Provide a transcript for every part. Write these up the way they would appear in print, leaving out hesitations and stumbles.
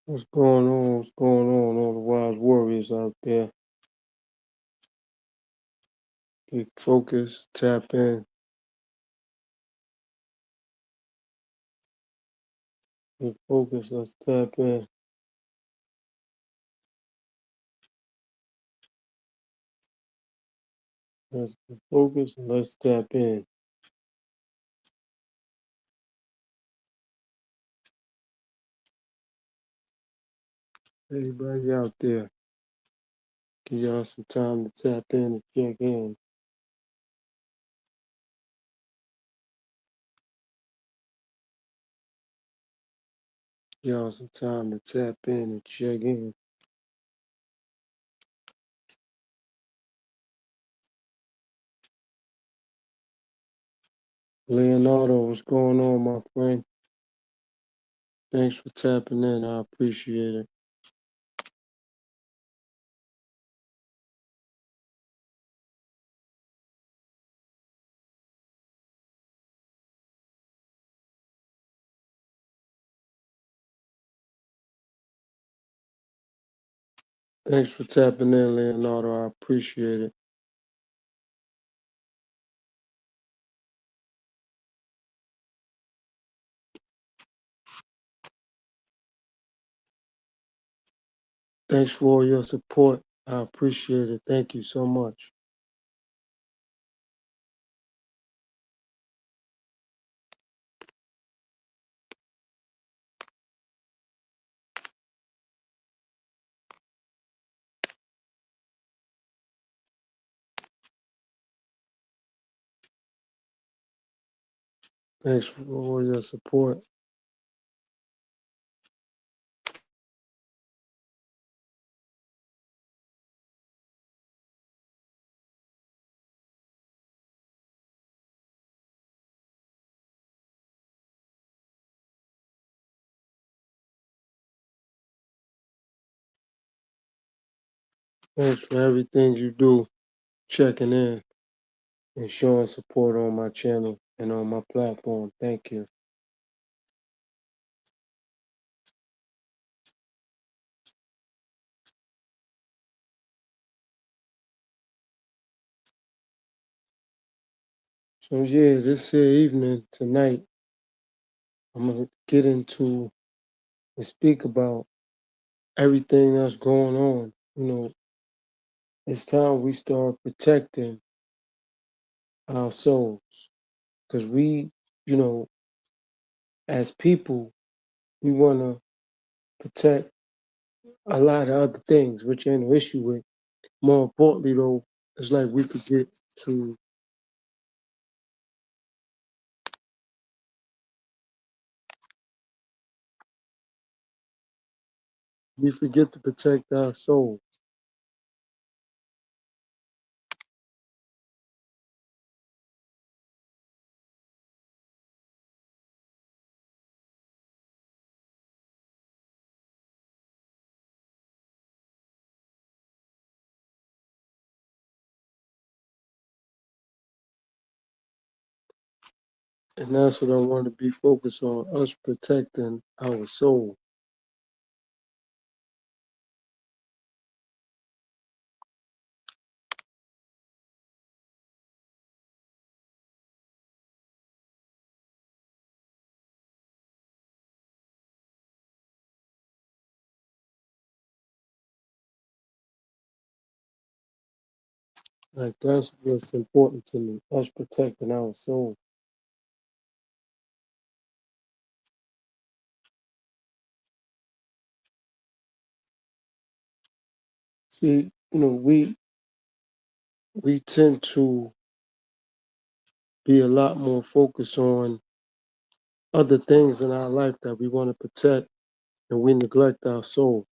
What's going on? What's going on? All the wise warriors out there. Get focused, tap in, get focused, let's tap in. Let's get focused and let's tap in. Everybody out there, give y'all some time to tap in and check in. Y'all some time to tap in and check in. Leonardo, what's going on, my friend? Thanks for tapping in. I appreciate it. Thanks for tapping in, Leonardo. I appreciate it. Thanks for all your support. I appreciate it. Thank you so much. Thanks for all your support. Thanks for everything you do, checking in and showing support on my channel and on my platform. Thank you. So yeah, this here evening, tonight, I'm gonna get into and speak about everything that's going on. It's time we start protecting our souls. Because we, you know, as people, we wanna protect a lot of other things, which ain't no issue with. More importantly though, it's like we forget to protect our soul. And that's what I want to be focused on, us protecting our soul. Like that's what's important to me, us protecting our soul. See, we tend to be a lot more focused on other things in our life that we want to protect, and we neglect our soul.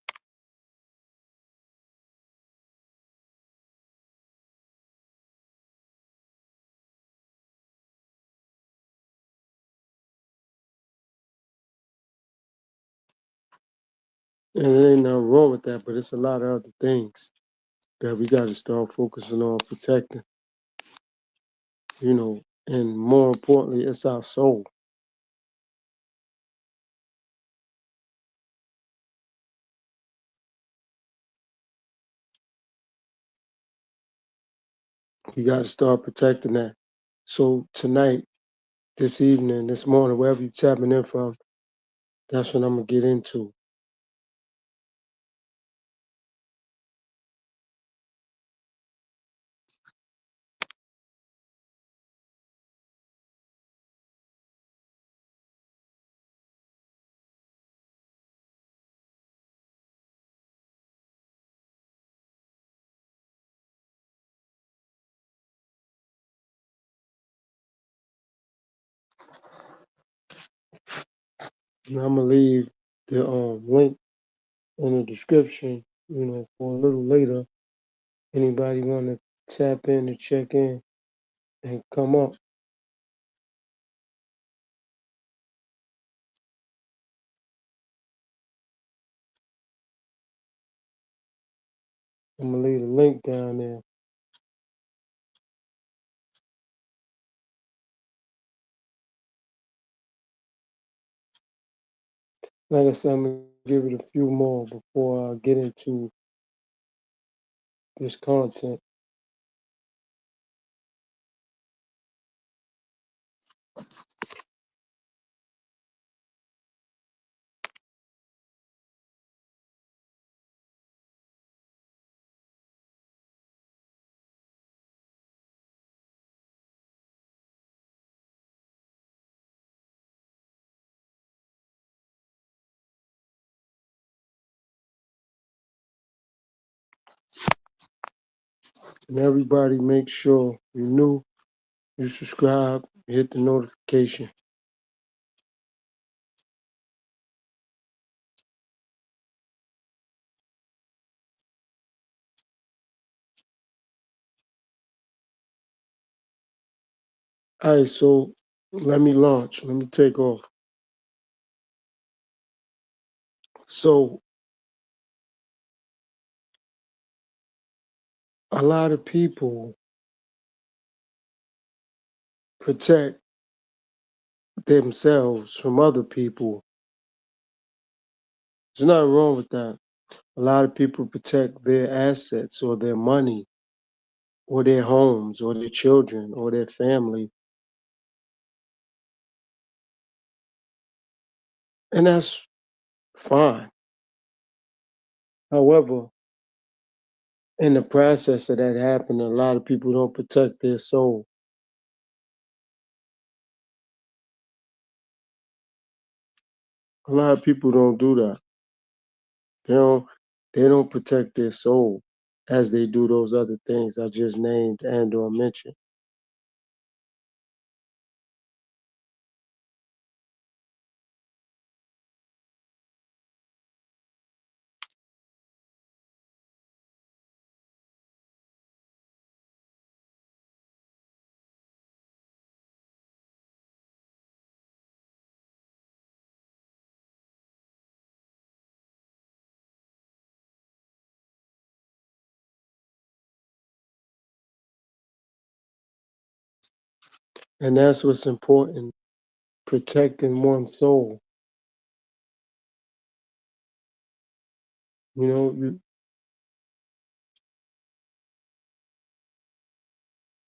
And there ain't nothing wrong with that, but it's a lot of other things that we got to start focusing on protecting, and more importantly, it's our soul. You got to start protecting that. So tonight, this evening, this morning, wherever you're tapping in from, that's what I'm gonna get into. And I'm gonna leave the link in the description, for a little later. Anybody want to tap in and check in and come up, I'm gonna leave the link down there. Like I said, I'm gonna give it a few more before I get into this content. And everybody make sure you're new, you subscribe, hit the notification. All right, so let me launch. Let me take off. So a lot of people protect themselves from other people. There's nothing wrong with that. A lot of people protect their assets or their money or their homes or their children or their family. And that's fine. However, in the process of that happening, a lot of people don't protect their soul. A lot of people don't do that. They don't they don't protect their soul as they do those other things I just named and or mentioned. And that's what's important, protecting one's soul. You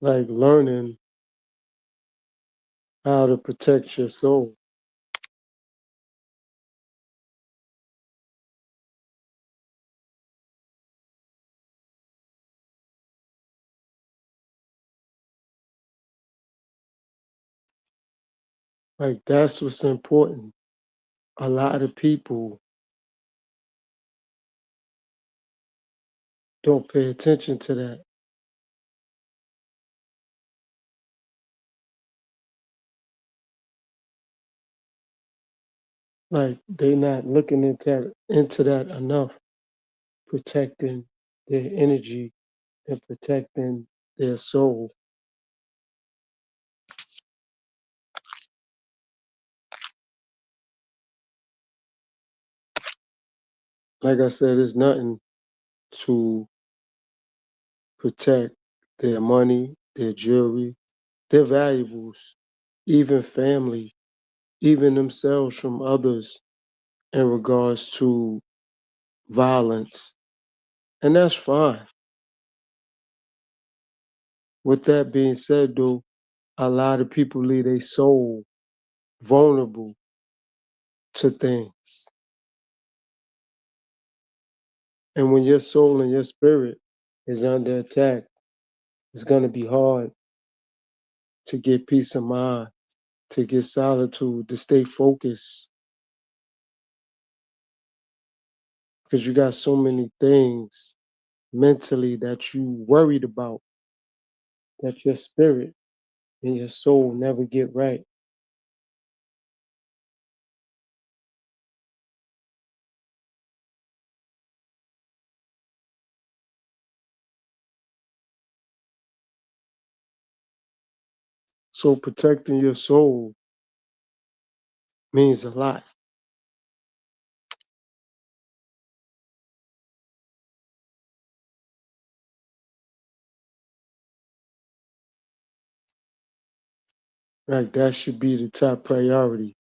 like learning how to protect your soul. Like that's what's important. A lot of people don't pay attention to that. Like they not looking into that enough, protecting their energy and protecting their soul. Like I said, it's nothing to protect their money, their jewelry, their valuables, even family, even themselves from others in regards to violence. And that's fine. With that being said, though, a lot of people leave their soul vulnerable to things. And when your soul and your spirit is under attack, it's going to be hard to get peace of mind, to get solitude, to stay focused, because you got so many things mentally that you worried about that your spirit and your soul never get right. So protecting your soul means a lot. Like that should be the top priority,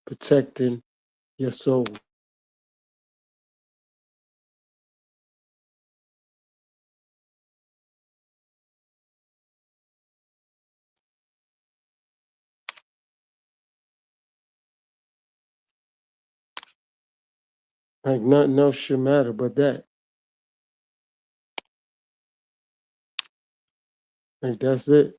protecting your soul. Like nothing else should matter but that. Like that's it.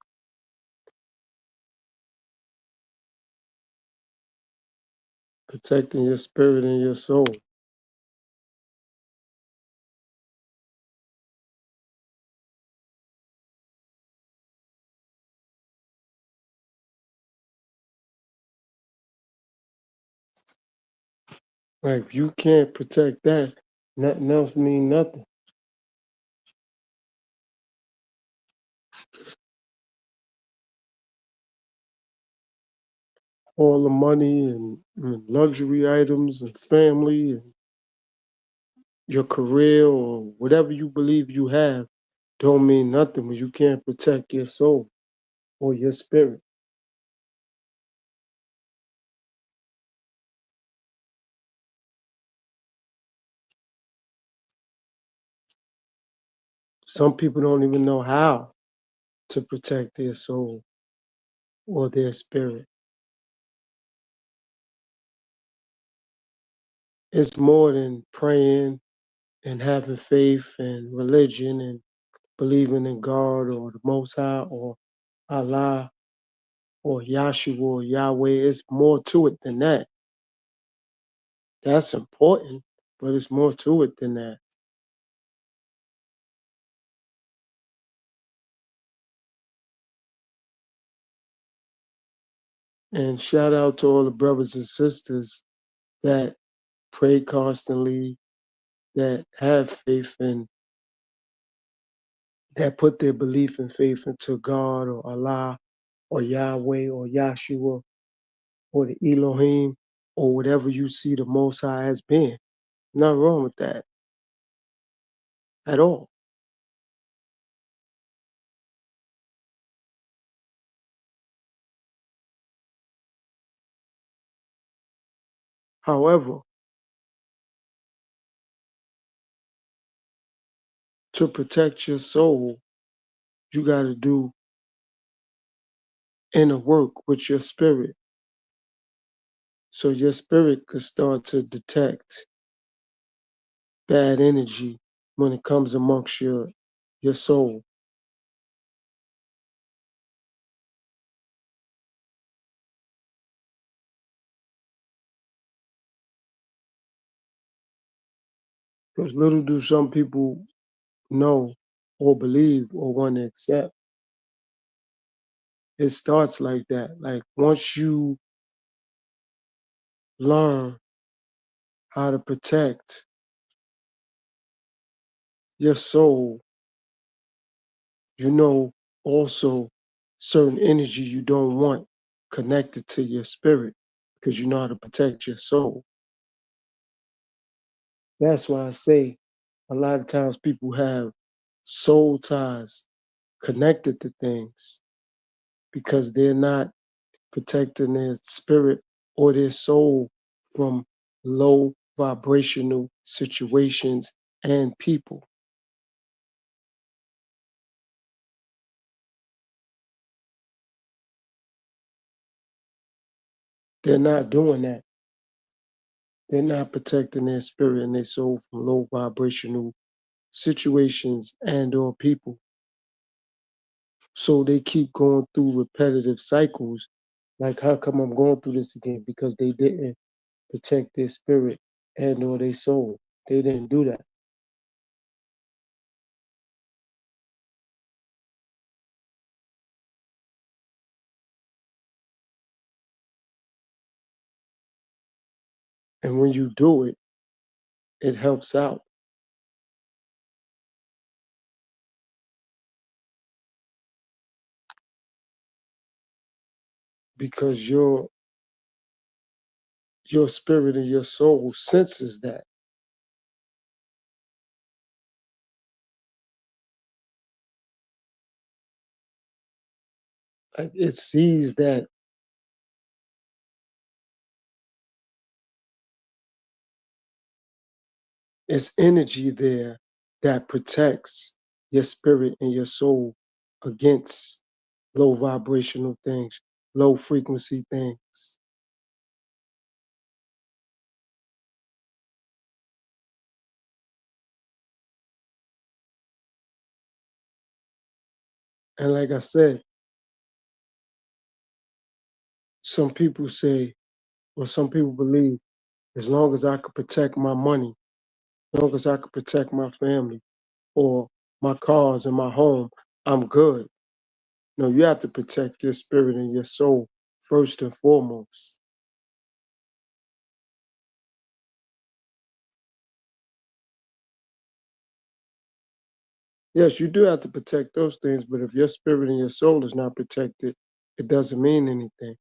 Protecting your spirit and your soul. Like if you can't protect that, nothing else mean nothing. All the money and luxury items and family and your career or whatever you believe you have don't mean nothing when you can't protect your soul or your spirit. Some people don't even know how to protect their soul or their spirit. It's more than praying and having faith and religion and believing in God or the Most High or Allah or Yahshua or Yahweh. It's more to it than that. That's important, but it's more to it than that. And shout out to all the brothers and sisters that pray constantly, that have faith and that put their belief and faith into God or Allah or Yahweh or Yahshua or the Elohim or whatever you see the Most High as being. Nothing wrong with that at all. However, to protect your soul, you got to do inner work with your spirit so your spirit could start to detect bad energy when it comes amongst your soul. Because little do some people know or believe or want to accept, it starts like that. Like once you learn how to protect your soul, you know also certain energy you don't want connected to your spirit because you know how to protect your soul. That's why I say a lot of times people have soul ties connected to things because they're not protecting their spirit or their soul from low vibrational situations and people. They're not doing that. They're not protecting their spirit and their soul from low vibrational situations and or people. So they keep going through repetitive cycles. Like, how come I'm going through this again? Because they didn't protect their spirit and or their soul. They didn't do that. And when you do it, it helps out because your spirit and your soul senses that. Like it sees that it's energy there that protects your spirit and your soul against low vibrational things, low frequency things. And like I said, some people say, or some people believe, as long as I could protect my money, as long as I could protect my family or my cars and my home, I'm good. No, you have to protect your spirit and your soul first and foremost. Yes, you do have to protect those things, but if your spirit and your soul is not protected, it doesn't mean anything.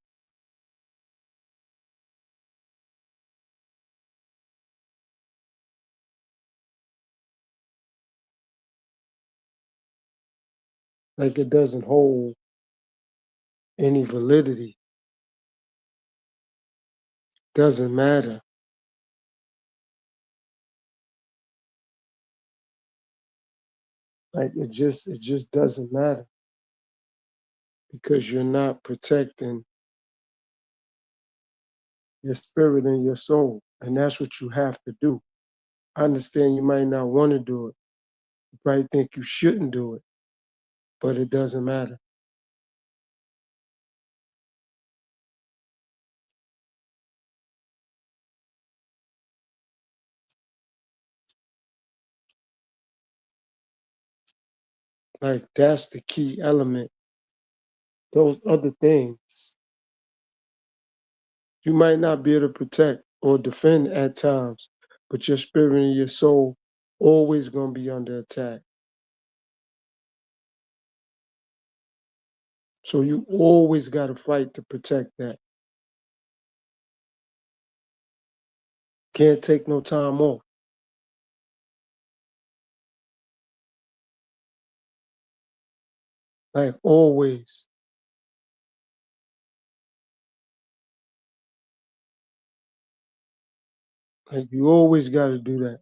Like it doesn't hold any validity. Doesn't matter. Like it just doesn't matter because you're not protecting your spirit and your soul. And that's what you have to do. I understand you might not want to do it. You probably think you shouldn't do it, but it doesn't matter. Like that's the key element. Those other things you might not be able to protect or defend at times, but your spirit and your soul always gonna be under attack. So you always gotta fight to protect that. Can't take no time off. Like always. Like you always gotta do that.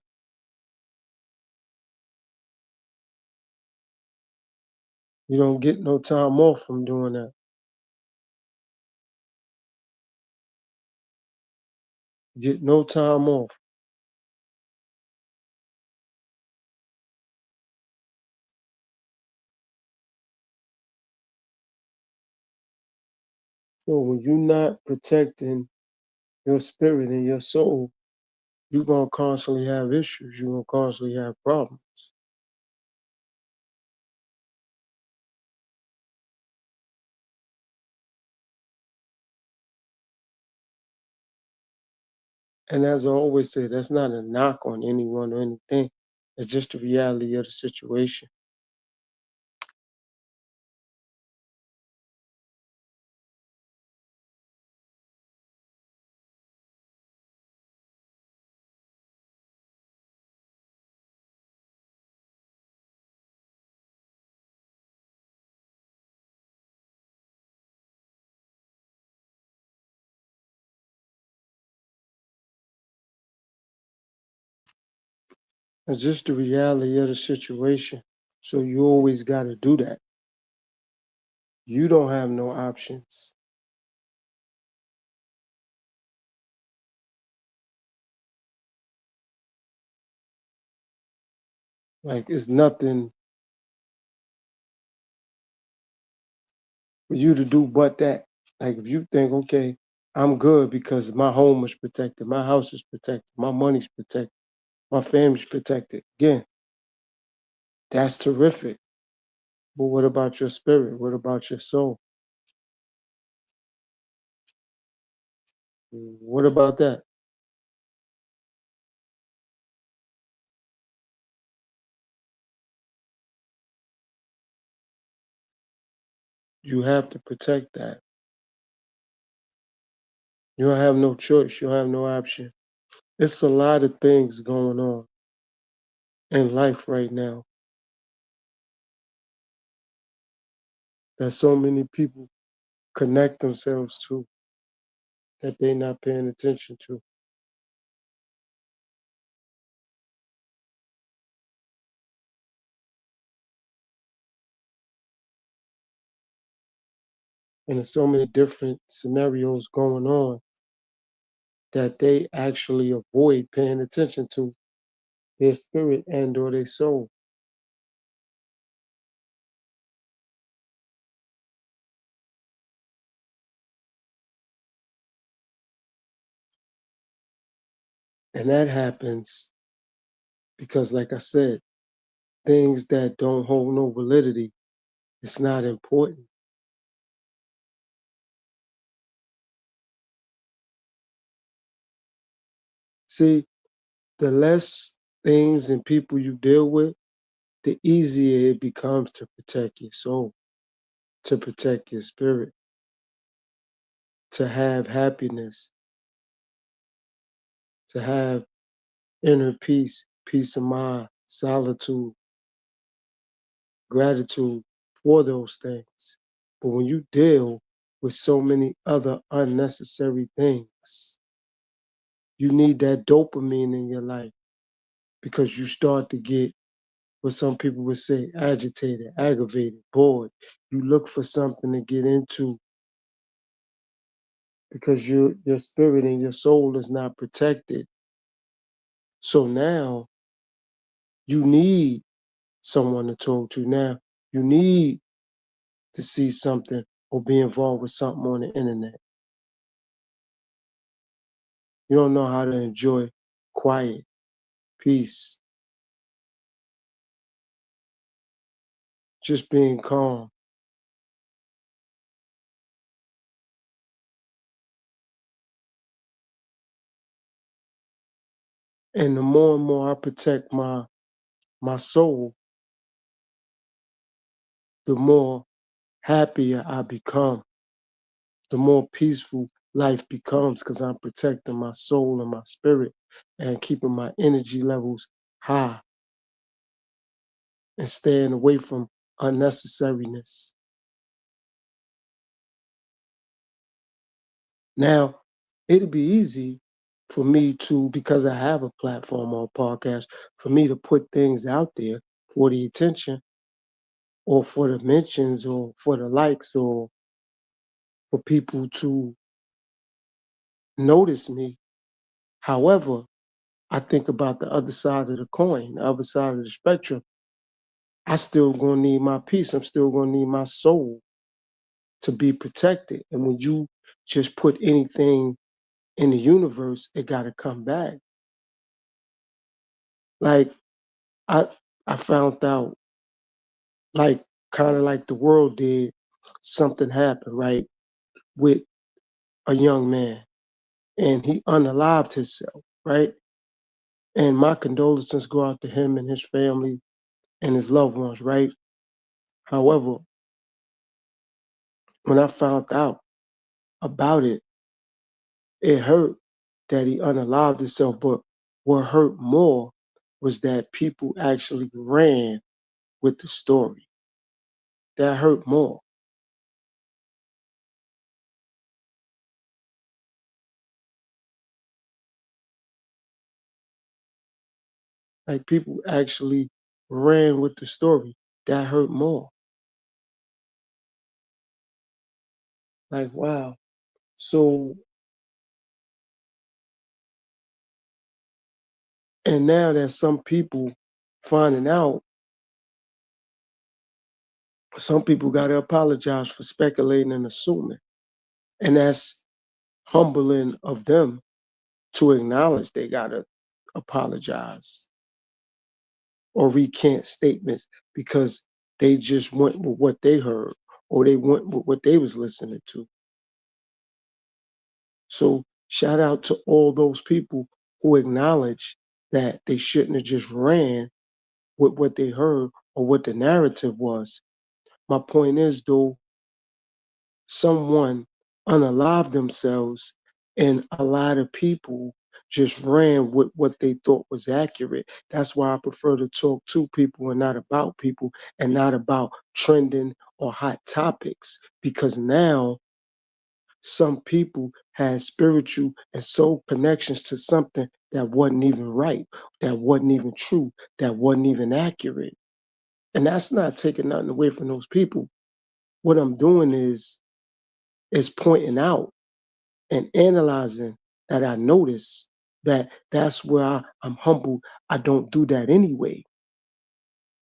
You don't get no time off from doing that. Get no time off. So when you're not protecting your spirit and your soul, you're gonna constantly have issues. You're gonna constantly have problems. And as I always say, that's not a knock on anyone or anything. It's just the reality of the situation. It's just the reality of the situation. So you always got to do that. You don't have no options. Like it's nothing for you to do but that. Like if you think, okay, I'm good because my home is protected, my house is protected, my money's protected, my family's protected. Again, that's terrific. But what about your spirit? What about your soul? What about that? You have to protect that. You don't have no choice. You don't have no option. It's a lot of things going on in life right now that so many people connect themselves to that they're not paying attention to. And there's so many different scenarios going on that they actually avoid paying attention to their spirit and or their soul. And that happens because, like I said, things that don't hold no validity, it's not important. See, the less things and people you deal with, the easier it becomes to protect your soul, to protect your spirit, to have happiness, to have inner peace, peace of mind, solitude, gratitude for those things. But when you deal with so many other unnecessary things, you need that dopamine in your life because you start to get what some people would say agitated, aggravated, bored. You look for something to get into because your spirit and your soul is not protected. So now you need someone to talk to. Now you need to see something or be involved with something on the internet. You don't know how to enjoy quiet, peace, just being calm. And the more and more I protect my soul, the more happier I become, the more peaceful life becomes because I'm protecting my soul and my spirit and keeping my energy levels high and staying away from unnecessariness. Now, it'd be easy for me to, because I have a platform or a podcast, for me to put things out there for the attention or for the mentions or for the likes or for people to notice me. However, I think about the other side of the coin, the other side of the spectrum. I still gonna need my peace. I'm still gonna need my soul to be protected. And when you just put anything in the universe, it gotta come back. Like I I found out, like kind of like the world did, something happened, right, with a young man and he unalived himself, right? And my condolences go out to him and his family and his loved ones, right? However, when I found out about it, it hurt that he unalived himself, but what hurt more was that people actually ran with the story. That hurt more. Like people actually ran with the story. That hurt more. Like, wow. So, and now there's some people finding out some people got to apologize for speculating and assuming. And that's humbling of them to acknowledge they got to apologize or recant statements because they just went with what they heard or they went with what they was listening to. So shout out to all those people who acknowledge that they shouldn't have just ran with what they heard or what the narrative was. My point is, though, someone unalived themselves and a lot of people just ran with what they thought was accurate. That's why I prefer to talk to people and not about people and not about trending or hot topics, because now some people had spiritual and soul connections to something that wasn't even right, that wasn't even true, that wasn't even accurate. And that's not taking nothing away from those people. What I'm doing is pointing out and analyzing that I notice that that's where I'm humble. I don't do that anyway.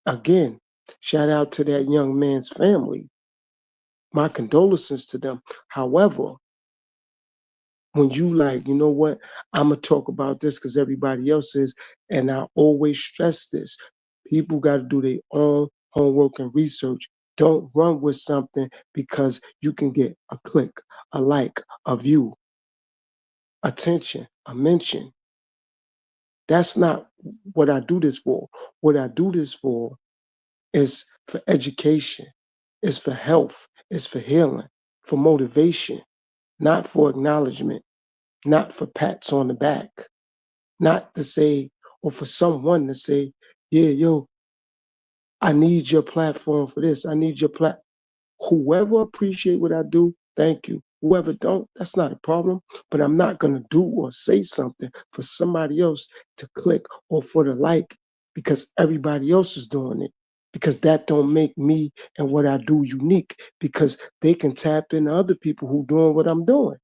Again, shout out to that young man's family. My condolences to them. However, when you like, you know what, I'm gonna talk about this because everybody else is, and I always stress this: people got to do their own homework and research. Don't run with something because you can get a click, a like, a view, attention, a mention. That's not what I do this for. What I do this for is for education, it's for health, it's for healing, for motivation, not for acknowledgement, not for pats on the back, not to say, or for someone to say, yeah, yo, I need your platform for this. I need your whoever appreciate what I do, thank you. Whoever don't, that's not a problem. But I'm not gonna do or say something for somebody else to click or for the like because everybody else is doing it. Because that don't make me and what I do unique. Because they can tap into other people who doing what I'm doing.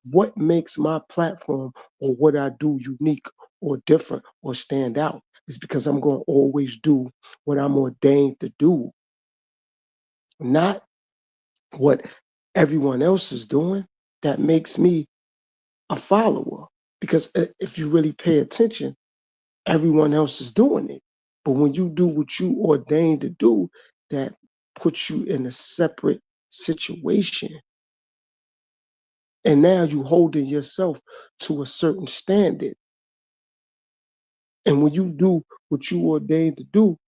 What makes my platform or what I do unique or different or stand out is because I'm gonna always do what I'm ordained to do, not what everyone else is doing. That makes me a follower, because if you really pay attention, everyone else is doing it. But when you do what you ordained to do, that puts you in a separate situation. And now you holding yourself to a certain standard. And when you do what you ordained to do,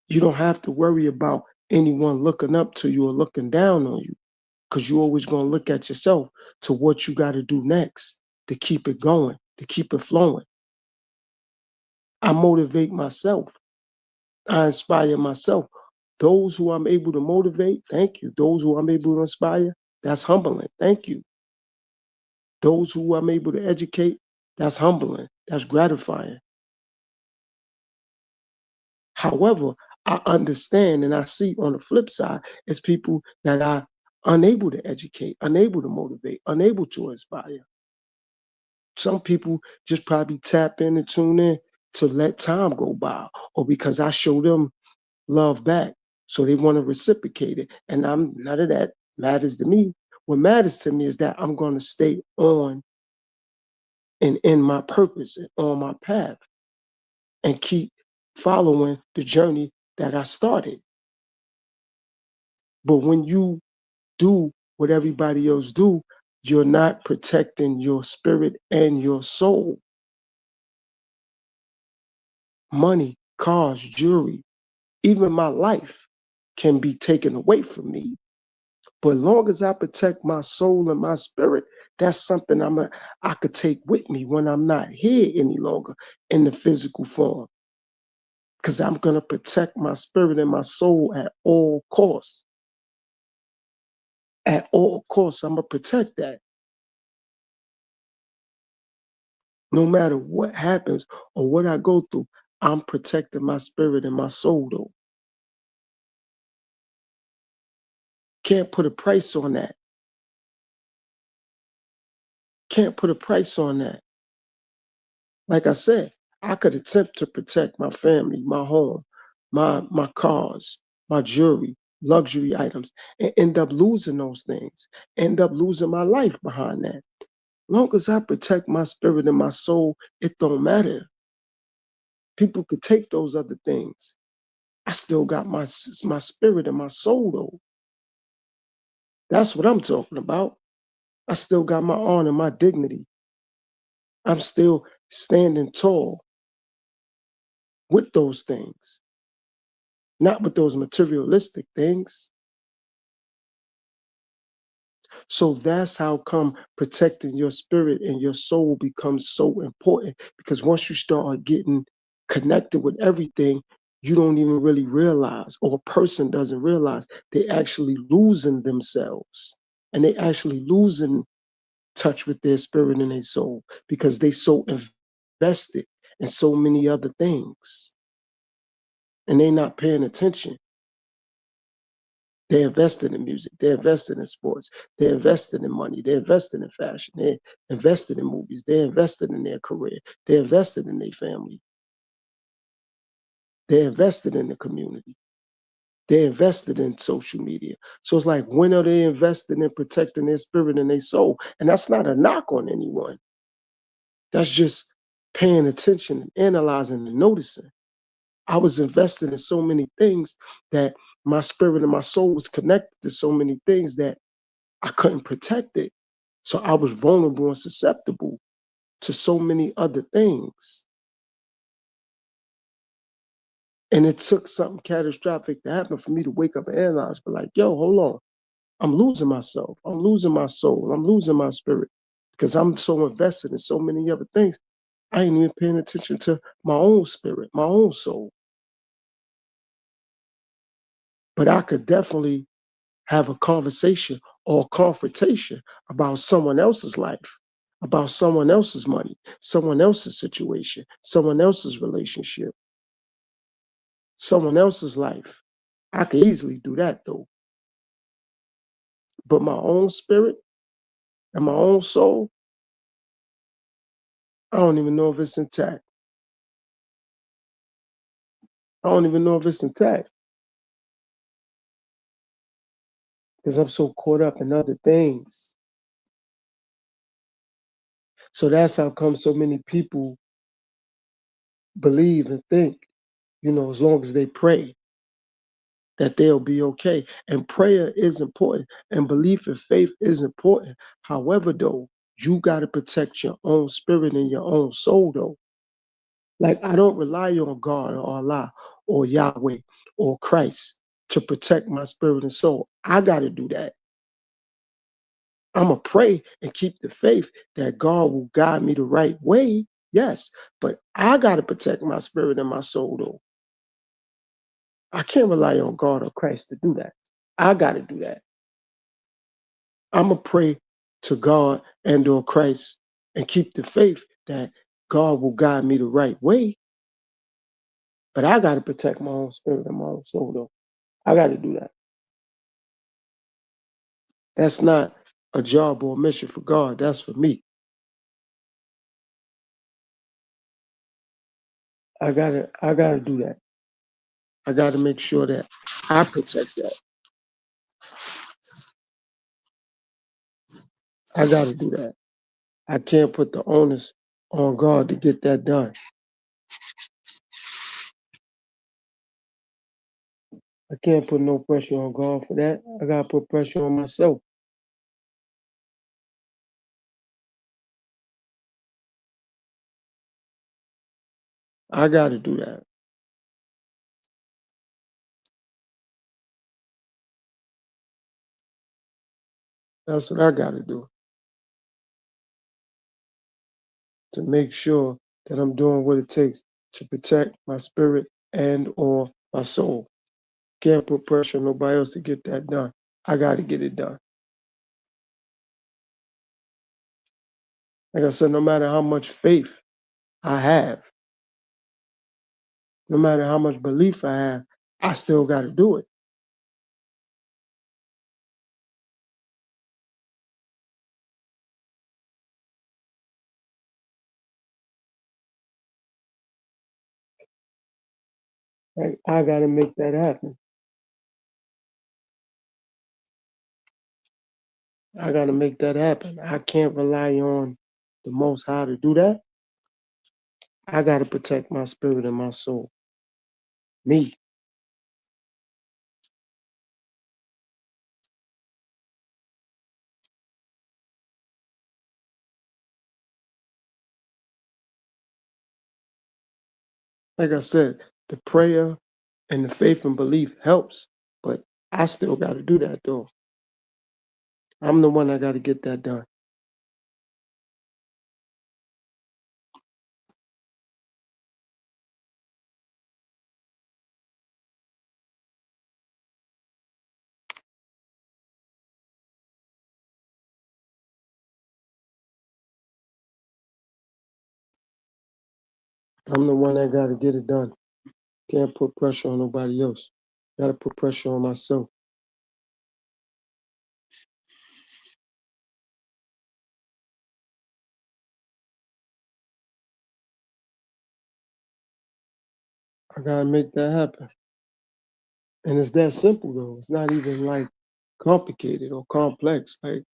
you don't have to worry about anyone looking up to you or looking down on you, because you're always going to look at yourself to what you got to do next to keep it going, to keep it flowing. I motivate myself. I inspire myself. Those who I'm able to motivate, thank you. Those who I'm able to inspire, that's humbling. Thank you. Those who I'm able to educate, that's humbling. That's gratifying. However, I understand and I see on the flip side is people that are unable to educate, unable to motivate, unable to inspire. Some people just probably tap in and tune in to let time go by, or because I show them love back. So they want to reciprocate it. And I'm none of that matters to me. What matters to me is that I'm going to stay on and in my purpose and on my path and keep following the journey that I started. But when you do what everybody else do, you're not protecting your spirit and your soul. Money, cars, jewelry, even my life can be taken away from me. But as long as I protect my soul and my spirit, that's something I could take with me when I'm not here any longer in the physical form. Because I'm gonna protect my spirit and my soul at all costs. At all costs, I'm gonna protect that. No matter what happens or what I go through, I'm protecting my spirit and my soul though. Can't put a price on that. Can't put a price on that. Like I said, I could attempt to protect my family, my home, my cars, my jewelry, luxury items, and end up losing those things, end up losing my life behind that. Long as I protect my spirit and my soul, it don't matter. People could take those other things. I still got my spirit and my soul though. That's what I'm talking about. I still got my honor, my dignity. I'm still standing tall with those things, not with those materialistic things. So that's how come protecting your spirit and your soul becomes so important, because once you start getting connected with everything, you don't even really realize, or a person doesn't realize, they actually losing themselves, and they actually losing touch with their spirit and their soul because they so invested in so many other things, and they not paying attention. They're invested in music. They're invested in sports. They're invested in money. They're invested in fashion. They're invested in movies. They're invested in their career. They're invested in their family. They're invested in the community. They're invested in social media. So it's like, when are they invested in protecting their spirit and their soul? And that's not a knock on anyone. That's just paying attention and analyzing and noticing. I was invested in so many things that my spirit and my soul was connected to so many things that I couldn't protect it. So I was vulnerable and susceptible to so many other things. And it took something catastrophic to happen for me to wake up and analyze, but like, yo, hold on. I'm losing myself. I'm losing my soul. I'm losing my spirit because I'm so invested in so many other things. I ain't even paying attention to my own spirit, my own soul. But I could definitely have a conversation or a confrontation about someone else's life, about someone else's money, someone else's situation, someone else's relationship, someone else's life. I could easily do that though. But my own spirit and my own soul, I don't even know if it's intact. I don't even know if it's intact because I'm so caught up in other things. So that's how come so many people believe and think, as long as they pray, that they'll be okay. And prayer is important, and belief and faith is important. However, though, you got to protect your own spirit and your own soul, though. Like, I don't rely on God or Allah or Yahweh or Christ to protect my spirit and soul. I got to do that. I'm going to pray and keep the faith that God will guide me the right way. Yes, but I got to protect my spirit and my soul, though. I can't rely on God or Christ to do that. I got to do that. I'm going to pray to God and or Christ and keep the faith that God will guide me the right way. But I got to protect my own spirit and my own soul, though. I got to do that. That's not a job or a mission for God. That's for me. I gotta do that. I gotta make sure that I protect that. I gotta do that. I can't put the onus on God to get that done. I can't put no pressure on God for that. I gotta put pressure on myself. I gotta do that. That's what I gotta do to make sure that I'm doing what it takes to protect my spirit and or my soul. Can't put pressure on nobody else to get that done. I gotta get it done. Like I said, no matter how much faith I have, no matter how much belief I have, I still gotta do it. Like, I gotta make that happen. I gotta make that happen. I can't rely on the Most High to do that. I gotta protect my spirit and my soul. Me. Like I said, the prayer and the faith and belief helps, but I still gotta do that though. I'm the one that gotta get that done. I'm the one that gotta get it done. Can't put pressure on nobody else. Gotta put pressure on myself. I gotta make that happen. And it's that simple though. It's not even like complicated or complex. Like,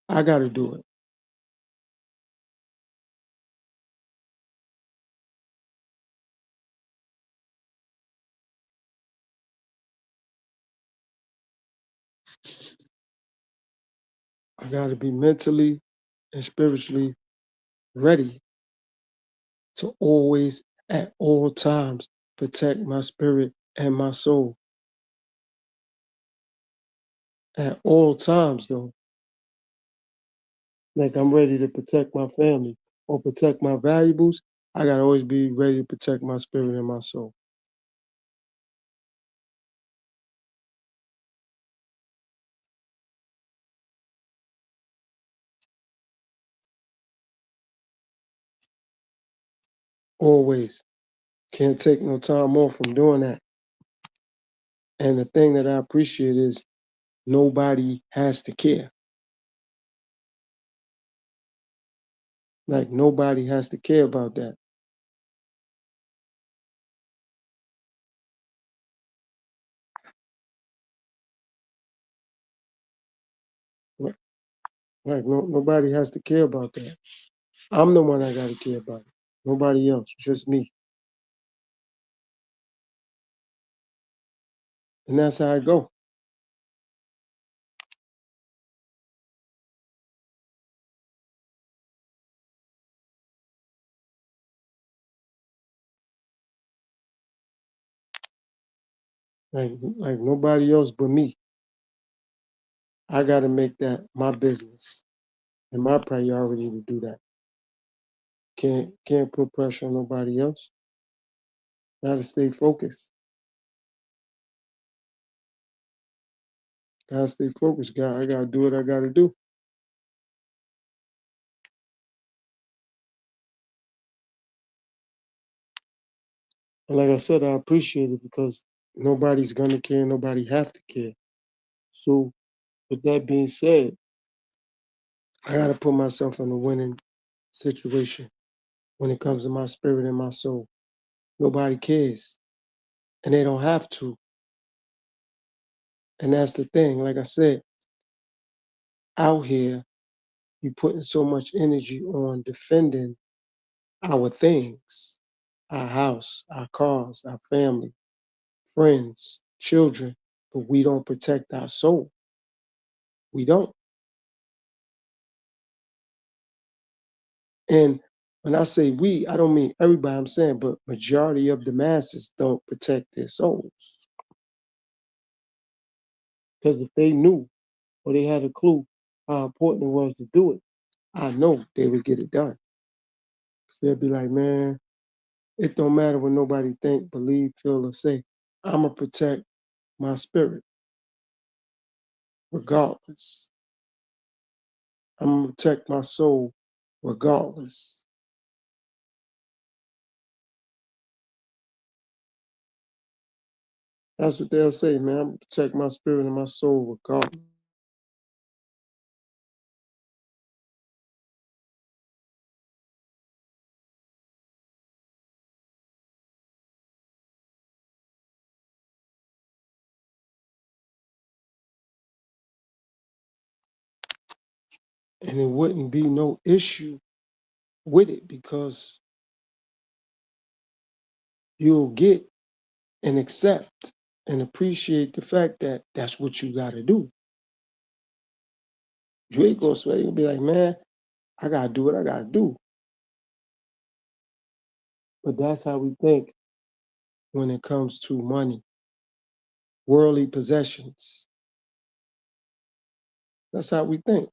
I gotta do it. I gotta be mentally and spiritually ready to always, at all times, protect my spirit and my soul. At all times, though. Like, I'm ready to protect my family or protect my valuables. I gotta always be ready to protect my spirit and my soul. Always. Can't take no time off from doing that. And the thing that I appreciate is nobody has to care. Like, nobody has to care about that. Like, nobody has to care about that. I'm the one that gotta care about it. Nobody else, just me. And that's how I go. Like nobody else but me. I gotta make that my business and my priority to do that. Can't put pressure on nobody else. Gotta stay focused. Gotta stay focused. I gotta do what I gotta do. And like I said, I appreciate it because nobody's gonna care, nobody have to care. So with that being said, I gotta put myself in a winning situation when it comes to my spirit and my soul. Nobody cares. And they don't have to. And that's the thing. Like I said, out here, we putting so much energy on defending our things, our house, our cars, our family, friends, children, but we don't protect our soul. We don't. And when I say we, I don't mean everybody, I'm saying, but majority of the masses don't protect their souls. Because if they knew or they had a clue how important it was to do it, I know they would get it done. Because they'd be like, man, it don't matter what nobody think, believe, feel, or say. I'ma protect my spirit regardless. I'm gonna protect my soul regardless. That's what they'll say, man. I'm gonna protect my spirit and my soul regardless. and it wouldn't be no issue with it because you'll get and accept and appreciate the fact that that's what you got to do. You ain't gonna sweat. You'll be like, man, I gotta do what I gotta do. But that's how we think when it comes to money, worldly possessions. That's how we think.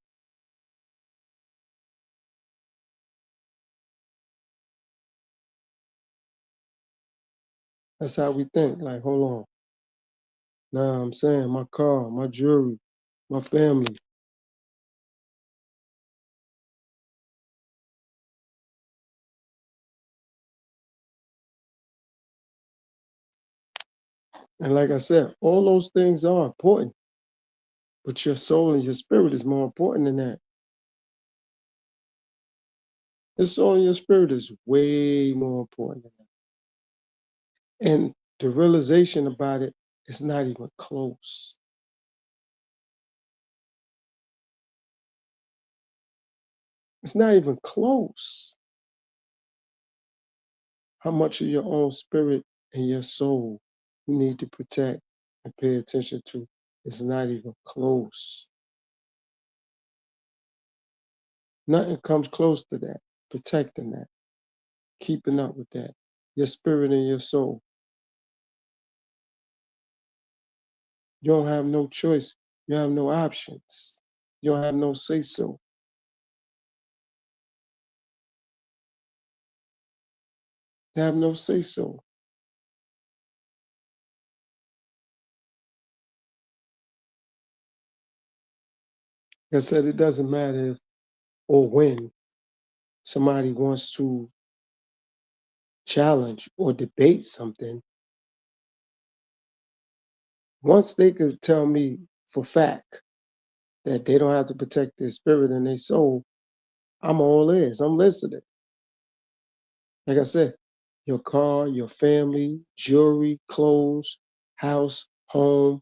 That's how we think. Like, hold on. Nah, I'm saying my car, my jewelry, my family. And like I said, all those things are important, but your soul and your spirit is more important than that. Your soul and your spirit is way more important than that. And the realization about it is not even close. It's not even close. How much of your own spirit and your soul you need to protect and pay attention to is not even close. Nothing comes close to that, protecting that, keeping up with that. Your spirit and your soul. You don't have no choice. You have no options. You don't have no say so. You have no say so. Like I said, it doesn't matter if or when somebody wants to challenge or debate something. Once they could tell me for fact that they don't have to protect their spirit and their soul, I'm all ears. I'm listening. Like I said, your car, your family, jewelry, clothes, house, home.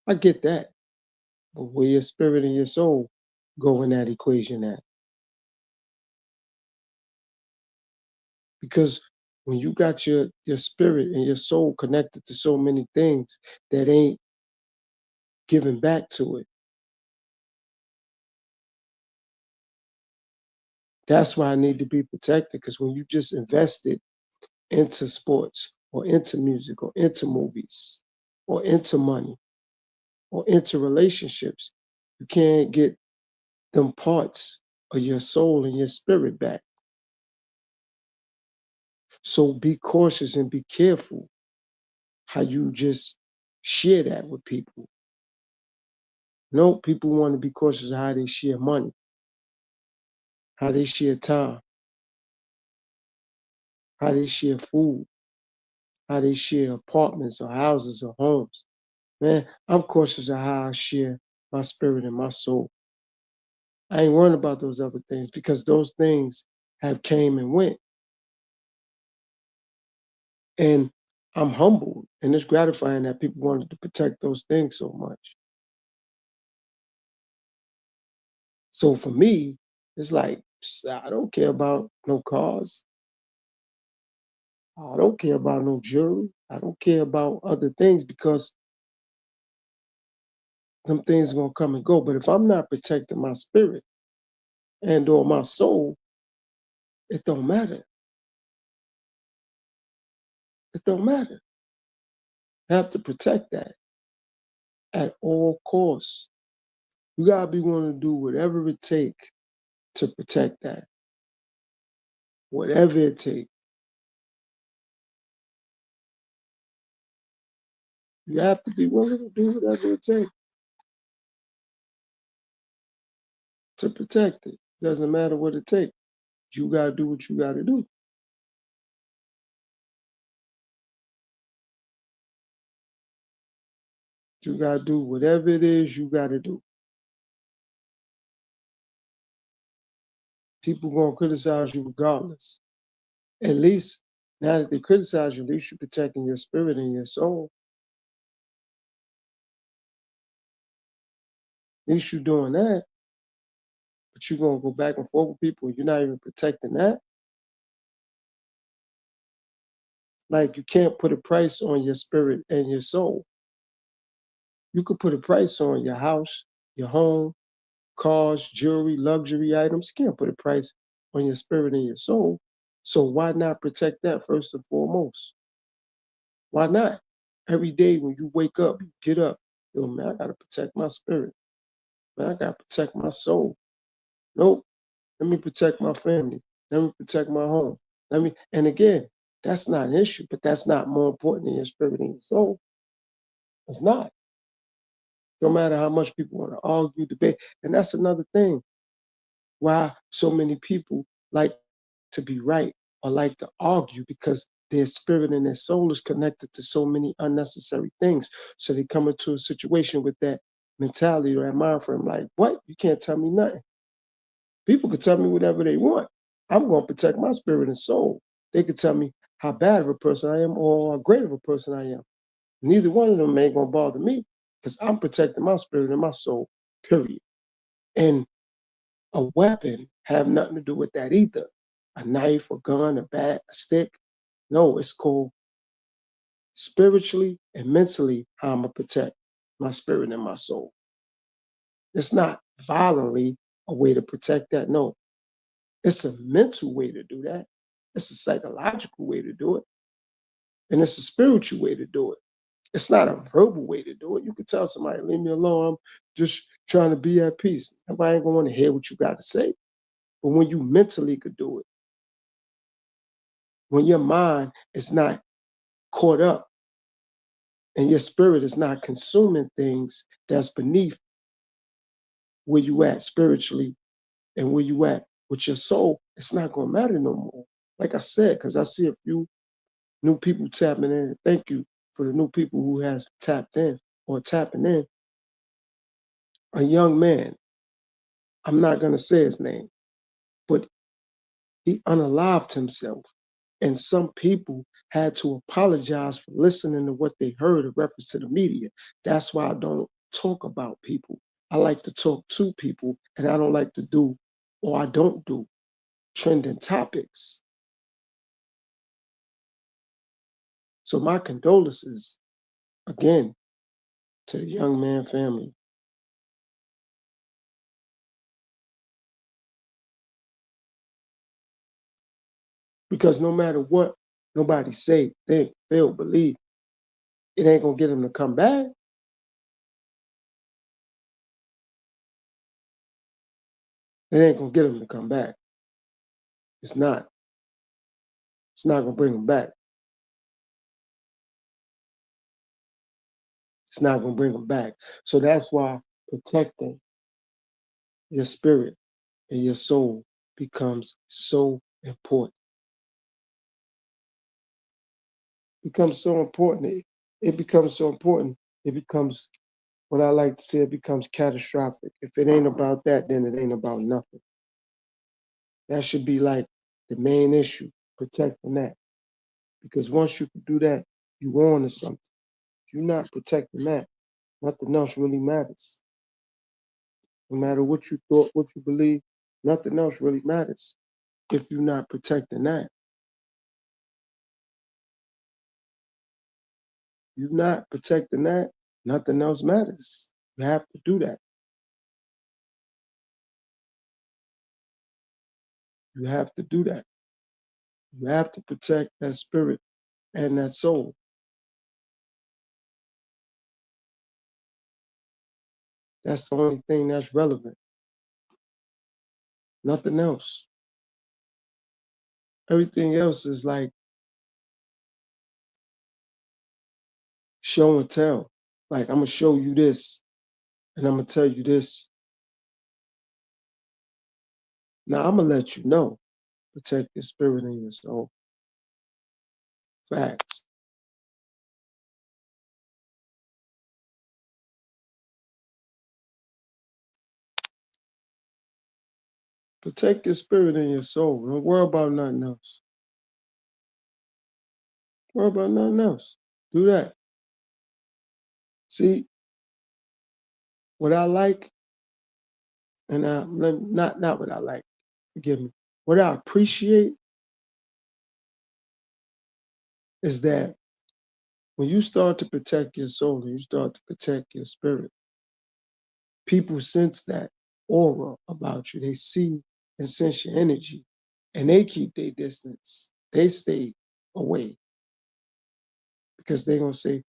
I get that. But where your spirit and your soul go in that equation at? Because when you got your spirit and your soul connected to so many things that ain't giving back to it, that's why I need to be protected. Because when you just invested into sports or into music or into movies or into money or into relationships, you can't get them parts of your soul and your spirit back. So be cautious and be careful how you just share that with people. No, people want to be cautious of how they share money, how they share time, how they share food, how they share apartments or houses or homes. Man, I'm cautious of how I share my spirit and my soul. I ain't worrying about those other things because those things have came and went. And I'm humbled and it's gratifying that people wanted to protect those things so much. So for me, it's like I don't care about no cars. I don't care about no jewelry. I don't care about other things because them things are gonna come and go. But if I'm not protecting my spirit and or my soul, it don't matter. It don't matter. I have to protect that at all costs. You gotta be willing to do whatever it takes to protect that. Whatever it takes. You have to be willing to do whatever it takes to protect it. Doesn't matter what it takes. You gotta do what you gotta do. You gotta do whatever it is you gotta do. People gonna criticize you regardless. At least now that they criticize you, at least you're protecting your spirit and your soul. At least you're doing that, but you're gonna go back and forth with people. You're not even protecting that. Like you can't put a price on your spirit and your soul. You could put a price on your house, your home, cars, jewelry, luxury items. You can't put a price on your spirit and your soul. So why not protect that first and foremost? Why not? Every day when you wake up, you get up, yo, man, I gotta protect my spirit. Man, I gotta protect my soul. Nope. Let me protect my family. Let me protect my home. And again, that's not an issue, but that's not more important than your spirit and your soul. It's not. No matter how much people want to argue, debate. And that's another thing why so many people like to be right or like to argue because their spirit and their soul is connected to so many unnecessary things. So they come into a situation with that mentality or that mind frame like, what? You can't tell me nothing. People can tell me whatever they want. I'm going to protect my spirit and soul. They can tell me how bad of a person I am or how great of a person I am. Neither one of them ain't going to bother me because I'm protecting my spirit and my soul, period. And a weapon have nothing to do with that either. A knife, a gun, a bat, a stick. No, it's called spiritually and mentally how I'm going to protect my spirit and my soul. It's not violently a way to protect that. No, it's a mental way to do that. It's a psychological way to do it. And it's a spiritual way to do it. It's not a verbal way to do it. You could tell somebody, leave me alone. I'm just trying to be at peace. Everybody ain't gonna want to hear what you got to say. But when you mentally could do it, when your mind is not caught up and your spirit is not consuming things that's beneath where you at spiritually and where you at with your soul, it's not gonna matter no more. Like I said, because I see a few new people tapping in. Thank you for the new people who has tapped in or tapping in. A young man, I'm not gonna say his name, but he unalived himself. And some people had to apologize for listening to what they heard in reference to the media. That's why I don't talk about people. I like to talk to people, and I don't like to do, or I don't do, trending topics. So my condolences again to the young man family. Because no matter what nobody say, think, feel, believe, it ain't gonna get him to come back. It ain't gonna get him to come back. It's not. It's not gonna bring him back. It's not gonna bring him back. So that's why protecting your spirit and your soul becomes so important. It becomes so important. It becomes so important. It becomes what I like to say. It becomes catastrophic. If it ain't about that, then it ain't about nothing. That should be like the main issue, protecting that. Because once you can do that, you on to something. If you're not protecting that, nothing else really matters. No matter what you thought, what you believe, nothing else really matters if you're not protecting that. You're not protecting that, nothing else matters. You have to do that. You have to do that. You have to protect that spirit and that soul. That's the only thing that's relevant. Nothing else. Everything else is like show and tell. Like I'm gonna show you this and I'm gonna tell you this. Now I'm gonna let you know. Protect your spirit and your soul. Facts. Protect your spirit and your soul. Don't worry about nothing else. Worry about nothing else. Do that. See, what I like And not what I like, forgive me. What I appreciate is that when you start to protect your soul and you start to protect your spirit, people sense that aura about you. They see and sense your energy, and they keep their distance. They stay away because they're gonna say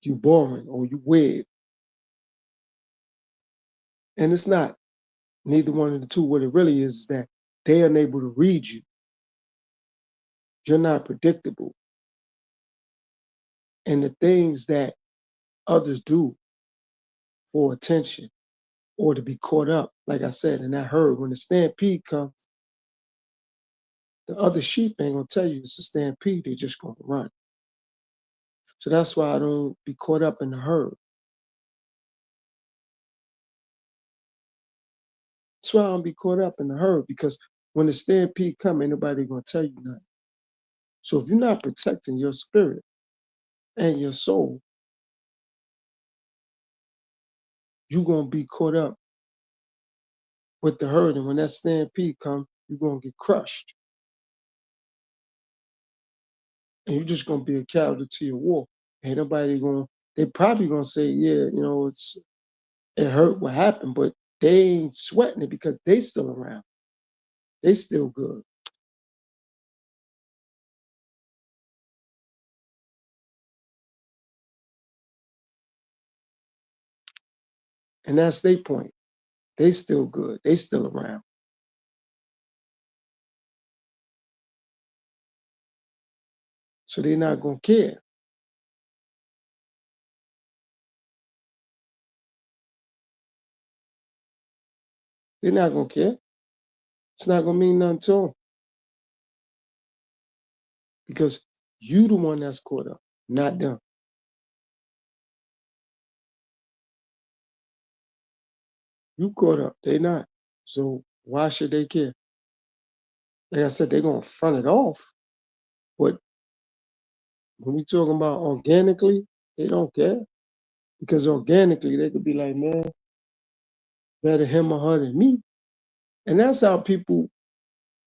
you boring or you weird, and it's not. Neither one of the two. What it really is that they are unable to read you. You're not predictable, and the things that others do for attention or to be caught up, like I said, and I heard when the stampede comes, the other sheep ain't gonna tell you it's a stampede. They're just gonna run. So that's why I don't be caught up in the herd. That's why I don't be caught up in the herd because when the stampede come, ain't nobody gonna tell you nothing. So if you're not protecting your spirit and your soul, you're gonna be caught up with the herd. And when that stampede come, you're gonna get crushed. And you're just gonna be a casualty to your war. Ain't nobody gonna they probably gonna say, yeah, it hurt what happened, but they ain't sweating it because they still around. They still good. And that's their point. They still good. They still around. So they're not gonna care. They're not gonna care. It's not gonna mean nothing to them because you the one that's caught up, not them. You caught up. They not. So why should they care? Like I said, they're gonna front it off. But when we talking about organically, they don't care. Because organically they could be like, man, better him or her than me. And that's how people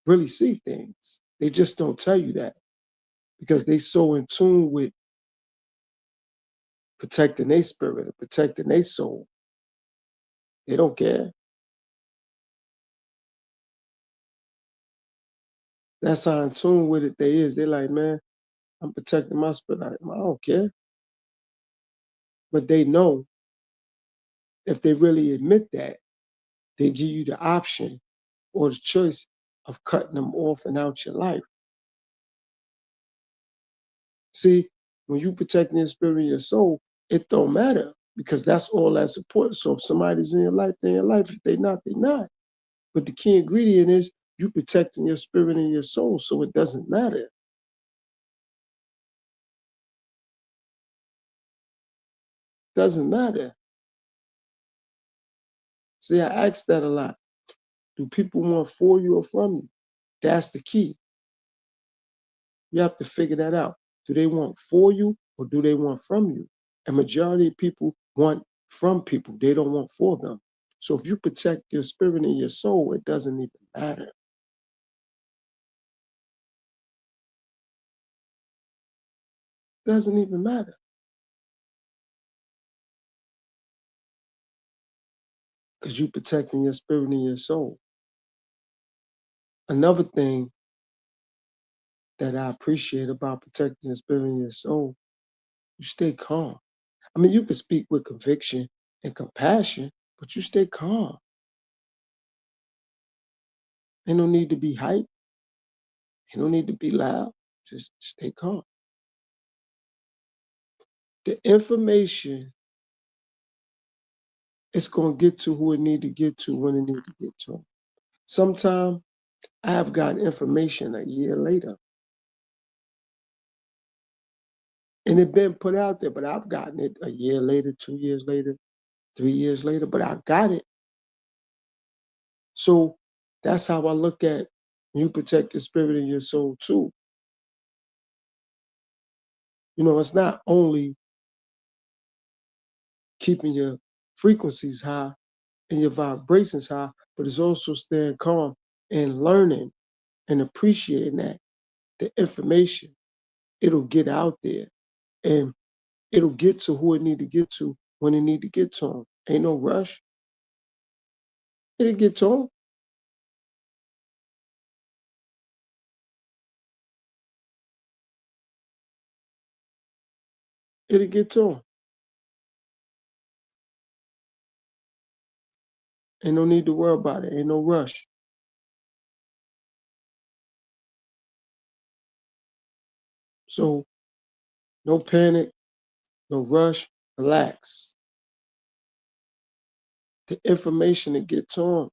really see things. They just don't tell you that because they so in tune with protecting their spirit and protecting their soul. They don't care. That's how in tune with it they is. They're like, man, I'm protecting my spirit. I don't care. But they know if they really admit that, they give you the option or the choice of cutting them off and out your life. See, when you protecting your spirit and your soul, it don't matter because that's all that support. So if somebody's in your life, they're in your life. If they not, they not. But the key ingredient is you protecting your spirit and your soul, so it doesn't matter. Doesn't matter. See, I ask that a lot. Do people want for you or from you? That's the key. You have to figure that out. Do they want for you or do they want from you? A majority of people want from people. They don't want for them. So if you protect your spirit and your soul, it doesn't even matter. It doesn't even matter because you're protecting your spirit and your soul. Another thing that I appreciate about protecting your spirit and your soul, you stay calm. I mean, you can speak with conviction and compassion, but you stay calm. Ain't no need to be hyped. Ain't no need to be loud. Just stay calm. The information is going to get to who it need to get to when it need to get to 'em. Sometimes I have gotten information a year later, and it been put out there, but I've gotten it a year later, 2 years later, 3 years later, but I got it. So that's how I look at you protect your spirit and your soul too. It's not only keeping your frequencies high, and your vibrations high, but it's also staying calm and learning and appreciating that the information, it'll get out there and it'll get to who it need to get to when it need to get to them. Ain't no rush. It'll get to them. It'll get to them. Ain't no need to worry about it. Ain't no rush. So no panic, no rush, relax. The information to get to them.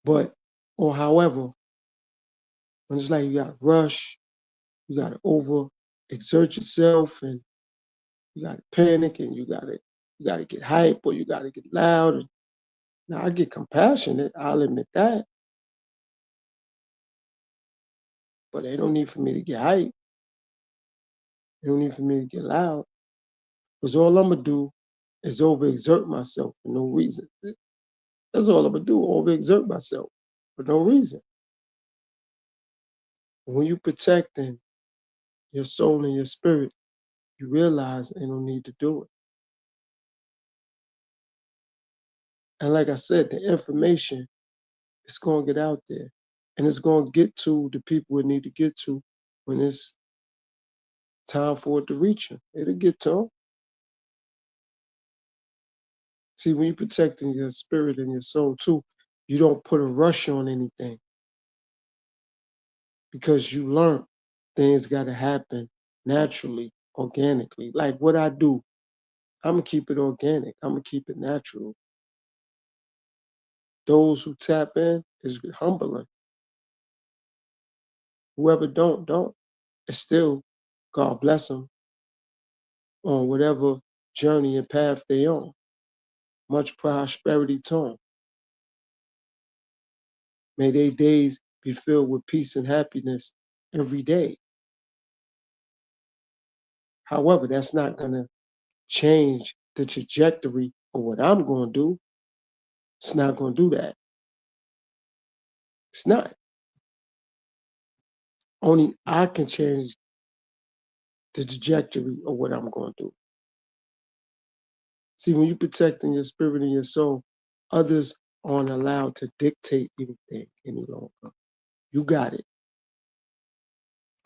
But, or however, when it's like you gotta rush, you gotta over exert yourself and you gotta panic and you gotta get hype or you gotta get loud. And now I get compassionate, I'll admit that, but ain't no need for me to get hype. Ain't no need for me to get loud. Because all I'm gonna do is overexert myself for no reason. That's all I'm gonna do, overexert myself for no reason. When you protecting your soul and your spirit, you realize ain't no need to do it. And like I said, the information is gonna get out there and it's gonna get to the people it need to get to when it's time for it to reach them. It'll get to them. See, when you're protecting your spirit and your soul too, you don't put a rush on anything because you learn things got to happen naturally, organically. Like what I do, I'm gonna keep it organic. I'm gonna keep it natural. Those who tap in is humbling. Whoever don't. It's still God bless them on whatever journey and path they on. Much prosperity to them. May their days be filled with peace and happiness every day. However, that's not gonna change the trajectory of what I'm gonna do. It's not gonna do that. It's not. Only I can change the trajectory of what I'm gonna do. See, when you're protecting your spirit and your soul, others aren't allowed to dictate anything any longer. You got it.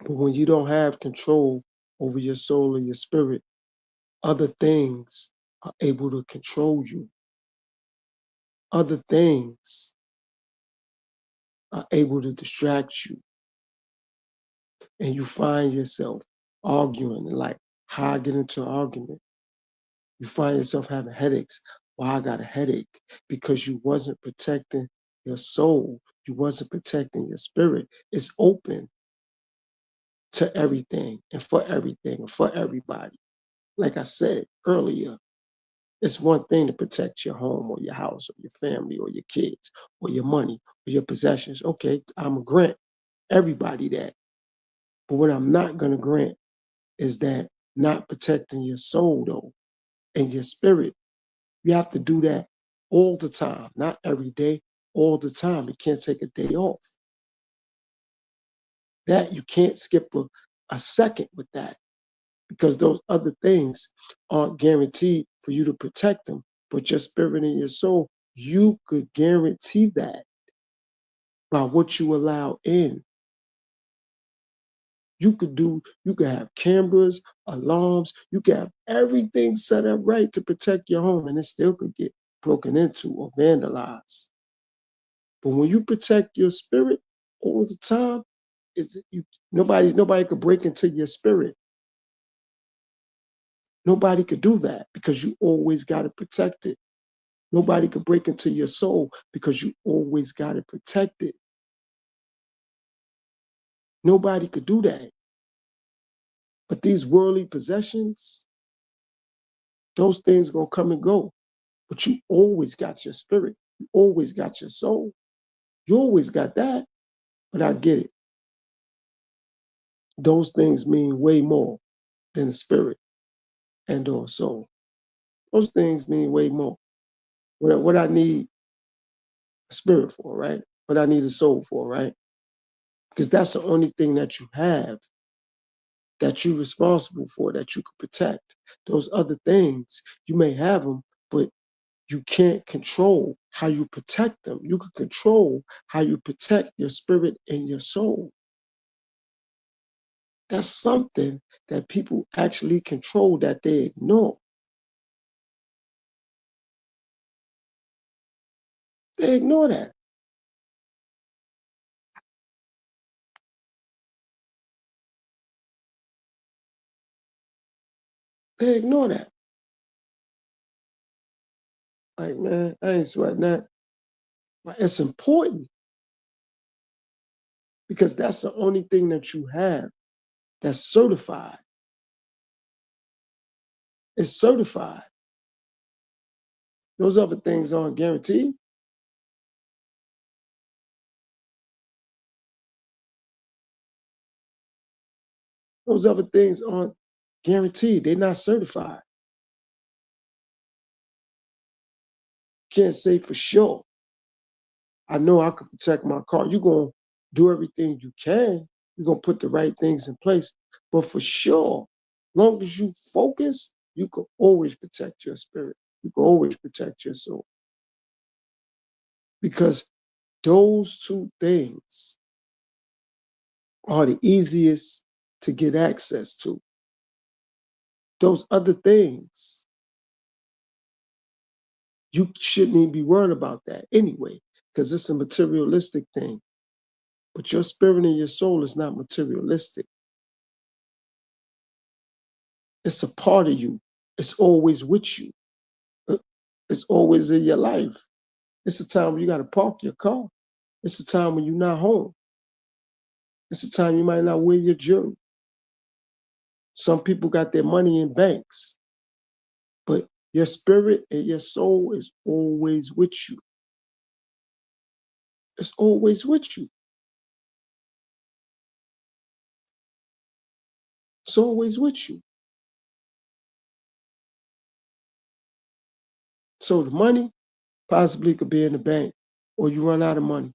But when you don't have control over your soul and your spirit, other things are able to control you. Other things are able to distract you. And you find yourself arguing and like, how I get into an argument. You find yourself having headaches. Why I got a headache? Because you wasn't protecting your soul. You wasn't protecting your spirit. It's open to everything and for everybody. Like I said earlier, it's one thing to protect your home or your house or your family or your kids or your money or your possessions. Okay, I'm a grant everybody that. But what I'm not gonna grant is that not protecting your soul though and your spirit. You have to do that all the time, not every day, all the time. You can't take a day off. That you can't skip a second with that because those other things aren't guaranteed for you to protect them. But your spirit and your soul, you could guarantee that by what you allow in. You could have cameras, alarms, you could have everything set up right to protect your home, and it still could get broken into or vandalized. But when you protect your spirit all the time, nobody could break into your spirit. Nobody could do that because you always got to protect it. Nobody could break into your soul because you always got to protect it. Nobody could do that. But these worldly possessions, those things gonna come and go. But you always got your spirit. You always got your soul. You always got that. But I get it. Those things mean way more than the spirit and or soul. Those things mean way more. What I need a spirit for, right? What I need a soul for, right? Because that's the only thing that you have that you're responsible for, that you can protect. Those other things, you may have them, but you can't control how you protect them. You can control how you protect your spirit and your soul. That's something that people actually control that they ignore. They ignore that. They ignore that. Like, man, I ain't sweating that. But it's important because that's the only thing that you have that's certified. It's certified. Those other things aren't guaranteed. Those other things aren't guaranteed. They're not certified. Can't say for sure. I know I can protect my car. You're going to do everything you can. You're going to put the right things in place. But for sure, long as you focus, you can always protect your spirit. You can always protect your soul. Because those two things are the easiest to get access to. Those other things, you shouldn't even be worried about that anyway, because it's a materialistic thing. But your spirit and your soul is not materialistic. It's a part of you. It's always with you. It's always in your life. It's a time when you got to park your car. It's a time when you're not home. It's a time you might not wear your jewelry. Some people got their money in banks, but your spirit and your soul is always with you. It's always with you. It's always with you. So the money possibly could be in the bank, or you run out of money.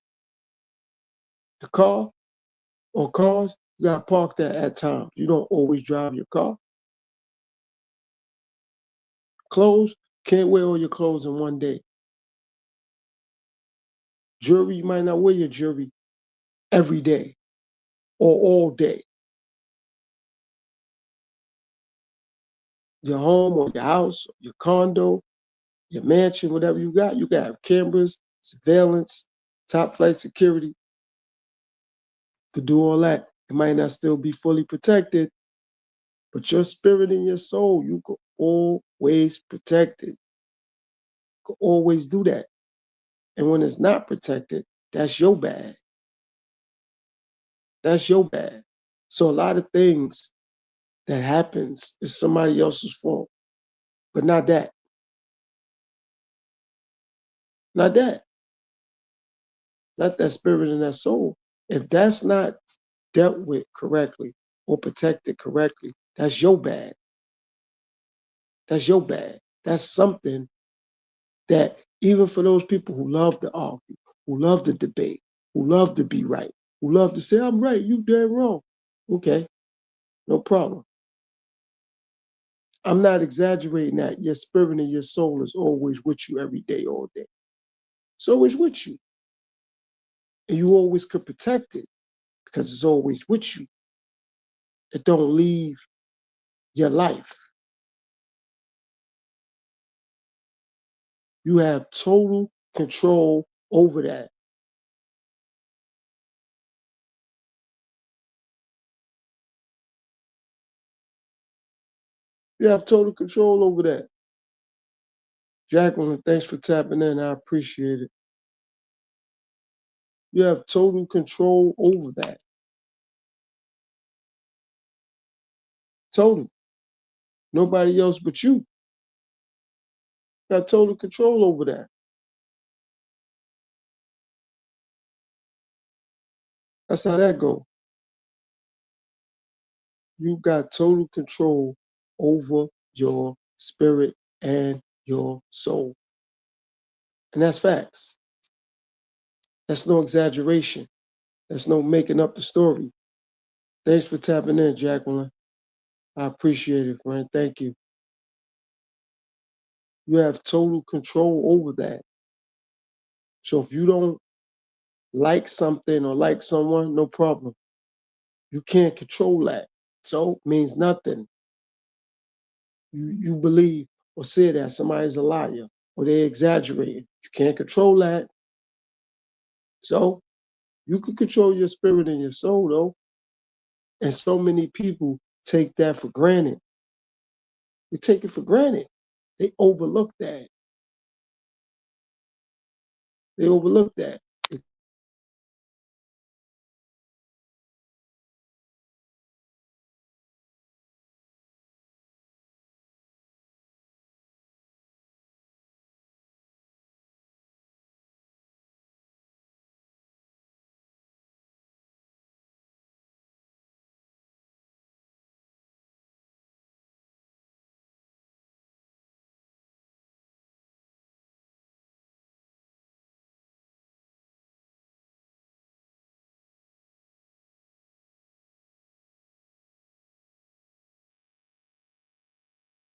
The car or cars, you got to park that at times. You don't always drive your car. Clothes, can't wear all your clothes in one day. Jewelry, you might not wear your jewelry every day or all day. Your home or your house, or your condo, your mansion, whatever you got cameras, surveillance, top flight security. Could do all that. It might not still be fully protected, but your spirit and your soul, you can always protect it. You can always do that. And when it's not protected, that's your bad. That's your bad. So a lot of things that happens is somebody else's fault, but not that. Not that. Not that spirit and that soul. If that's not dealt with correctly or protected correctly, that's your bad. That's your bad. That's something that even for those people who love to argue, who love to debate, who love to be right, who love to say, I'm right, you dead wrong. Okay, no problem. I'm not exaggerating that your spirit and your soul is always with you every day, all day. It's always with you. And you always could protect it because it's always with you. It don't leave your life. You have total control over that. You have total control over that. Jacqueline, thanks for tapping in. I appreciate it. You have total control over that. Total. Nobody else but you. Got total control over that. That's how that goes. You got total control over your spirit and your soul. And that's facts. That's no exaggeration. That's no making up the story. Thanks for tapping in, Jacqueline. I appreciate it, friend. Thank you. You have total control over that. So if you don't like something or like someone, no problem. You can't control that. So it means nothing. You believe or say that somebody's a liar or they exaggerating. You can't control that. So you can control your spirit and your soul though. And so many people take that for granted. They take it for granted. They overlook that. They overlook that.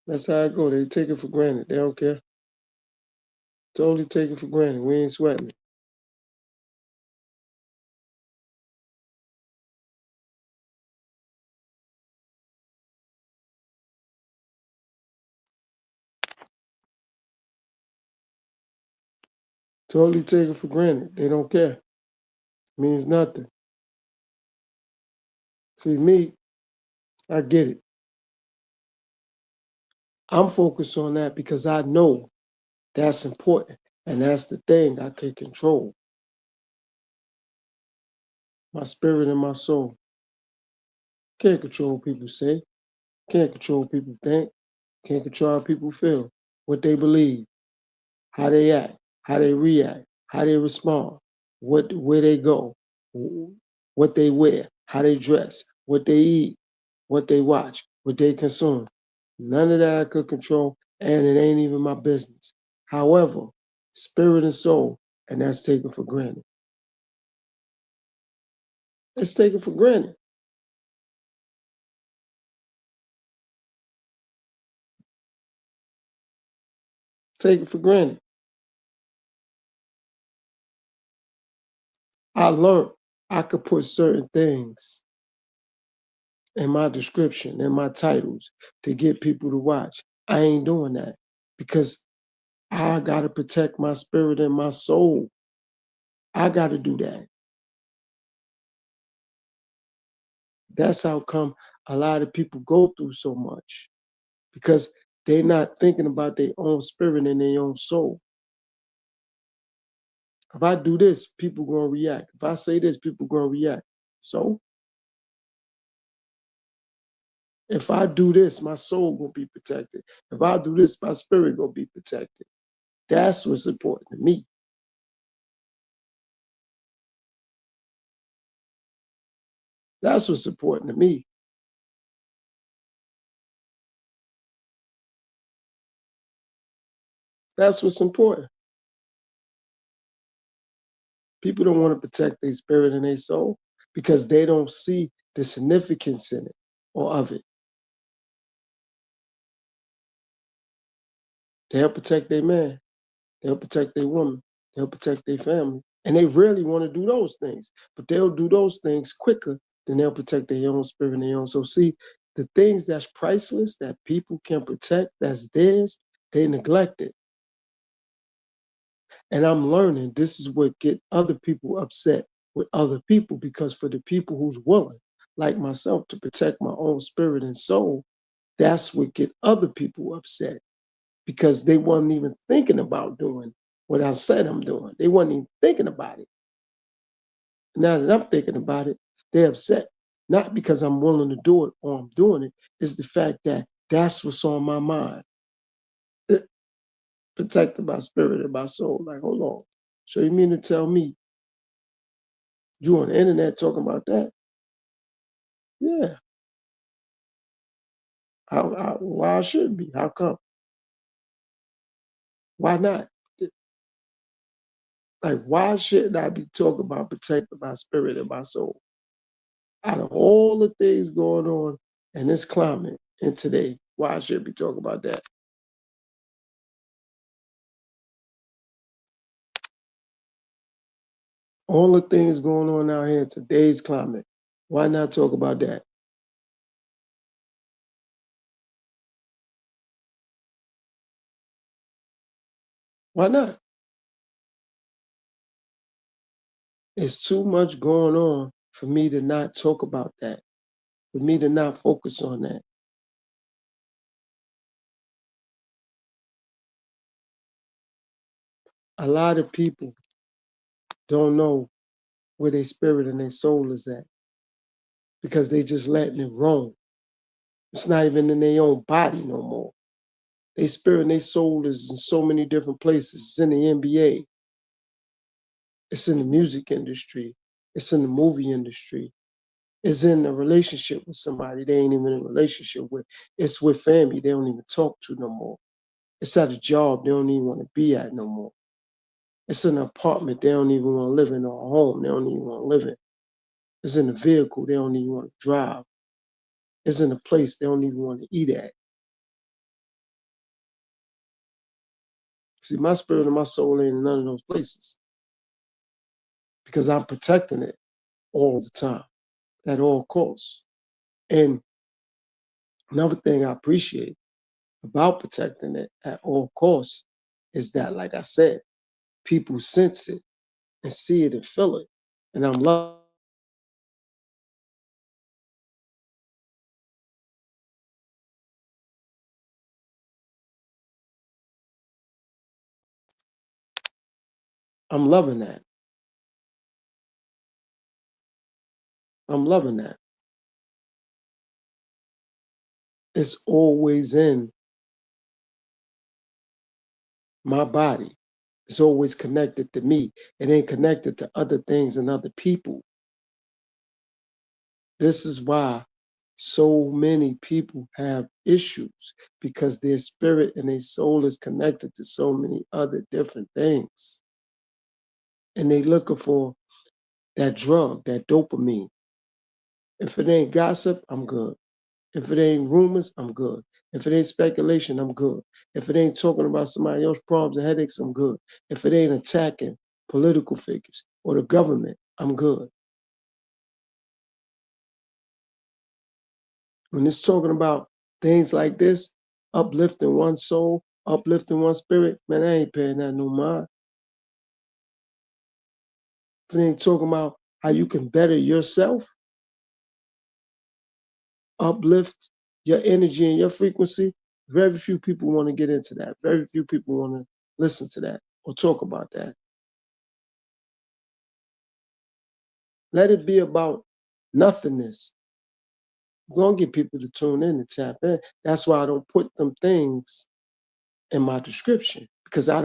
That's how it go. They take it for granted. They don't care. Totally take it for granted. We ain't sweating it. Totally take it for granted. They don't care. Means nothing. See, me, I get it. I'm focused on that because I know that's important. And that's the thing I can control. My spirit and my soul. Can't control what people say. Can't control what people think. Can't control how people feel. What they believe. How they act. How they react. How they respond. Where they go. What they wear. How they dress. What they eat. What they watch. What they consume. None of that I could control, and it ain't even my business. However, spirit and soul, and that's taken for granted. It's taken for granted. Taken for granted. I learned I could put certain things in my description, in my titles, to get people to watch. I ain't doing that because I got to protect my spirit and my soul. I got to do that. That's how come a lot of people go through so much because they're not thinking about their own spirit and their own soul. If I do this, people gonna react. If I say this, people gonna react. So if I do this, my soul gonna be protected. If I do this, my spirit gonna be protected. That's what's important to me. That's what's important to me. That's what's important. People don't want to protect their spirit and their soul because they don't see the significance in it or of it. They'll protect their man. They'll protect their woman. They'll protect their family. And they really want to do those things, but they'll do those things quicker than they'll protect their own spirit and their own. So see, the things that's priceless that people can protect, that's theirs, they neglect it. And I'm learning this is what get other people upset with other people because for the people who's willing, like myself, to protect my own spirit and soul, that's what get other people upset because they wasn't even thinking about doing what I said I'm doing. They wasn't even thinking about it. Now that I'm thinking about it, they're upset. Not because I'm willing to do it or I'm doing it. It's the fact that that's what's on my mind. Protecting my spirit and my soul. Like, hold on. So you mean to tell me you on the internet talking about that? Yeah. Why I should be? How come? Why not? Like, why shouldn't I be talking about protecting my spirit and my soul? Out of all the things going on in this climate and today, why should I be talking about that? All the things going on out here in today's climate, why not talk about that? Why not? It's too much going on for me to not talk about that, for me to not focus on that. A lot of people don't know where their spirit and their soul is at because they just letting it roam. It's not even in their own body no more. Their spirit and their soul is in so many different places. It's in the NBA. It's in the music industry. It's in the movie industry. It's in a relationship with somebody they ain't even in a relationship with. It's with family they don't even talk to no more. It's at a job they don't even want to be at no more. It's in an apartment they don't even want to live in, or a home they don't even want to live in. It's in a vehicle they don't even want to drive. It's in a place they don't even want to eat at. See, my spirit and my soul ain't in none of those places because I'm protecting it all the time at all costs. And another thing I appreciate about protecting it at all costs is that, like I said, people sense it and see it and feel it. And I'm loving that. I'm loving that. It's always in my body. It's always connected to me. It ain't connected to other things and other people. This is why so many people have issues because their spirit and their soul is connected to so many other different things. And they looking for that drug, that dopamine. If it ain't gossip, I'm good. If it ain't rumors, I'm good. If it ain't speculation, I'm good. If it ain't talking about somebody else's problems and headaches, I'm good. If it ain't attacking political figures or the government, I'm good. When it's talking about things like this, uplifting one's soul, uplifting one's spirit, man, I ain't paying that no mind. If it ain't talking about how you can better yourself, uplift your energy and your frequency, very few people want to get into that. Very few people want to listen to that or talk about that. Let it be about nothingness. We're gonna get people to tune in and tap in. That's why I don't put them things in my description because I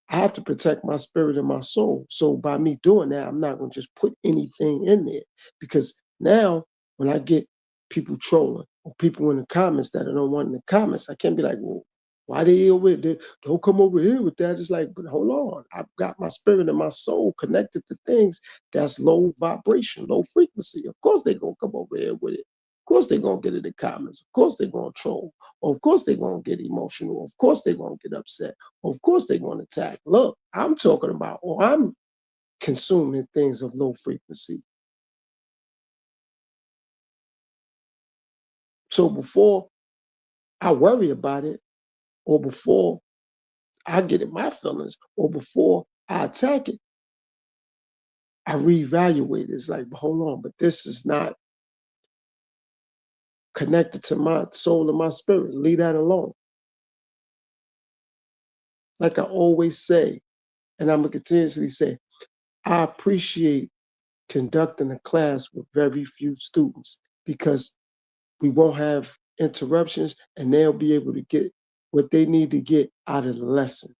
have to protect my spirit and my soul. So by me doing that, I'm not gonna just put anything in there because now when I get people trolling or people in the comments that I don't want in the comments, I can't be like, well, why they here with it? Don't come over here with that. It's like, but hold on. I've got my spirit and my soul connected to things that's low vibration, low frequency. Of course they're gonna come over here with it. Of course they're gonna get in the comments. Of course they're gonna troll. Of course they're gonna get emotional. Of course they're gonna get upset. Of course they're gonna attack. Look, I'm talking about, or I'm consuming things of low frequency. So before I worry about it, or before I get in my feelings, or before I attack it, I reevaluate it. It's like, hold on, but this is not connected to my soul and my spirit. Leave that alone. Like I always say, and I'm gonna continuously say, I appreciate conducting a class with very few students because we won't have interruptions and they'll be able to get what they need to get out of the lesson.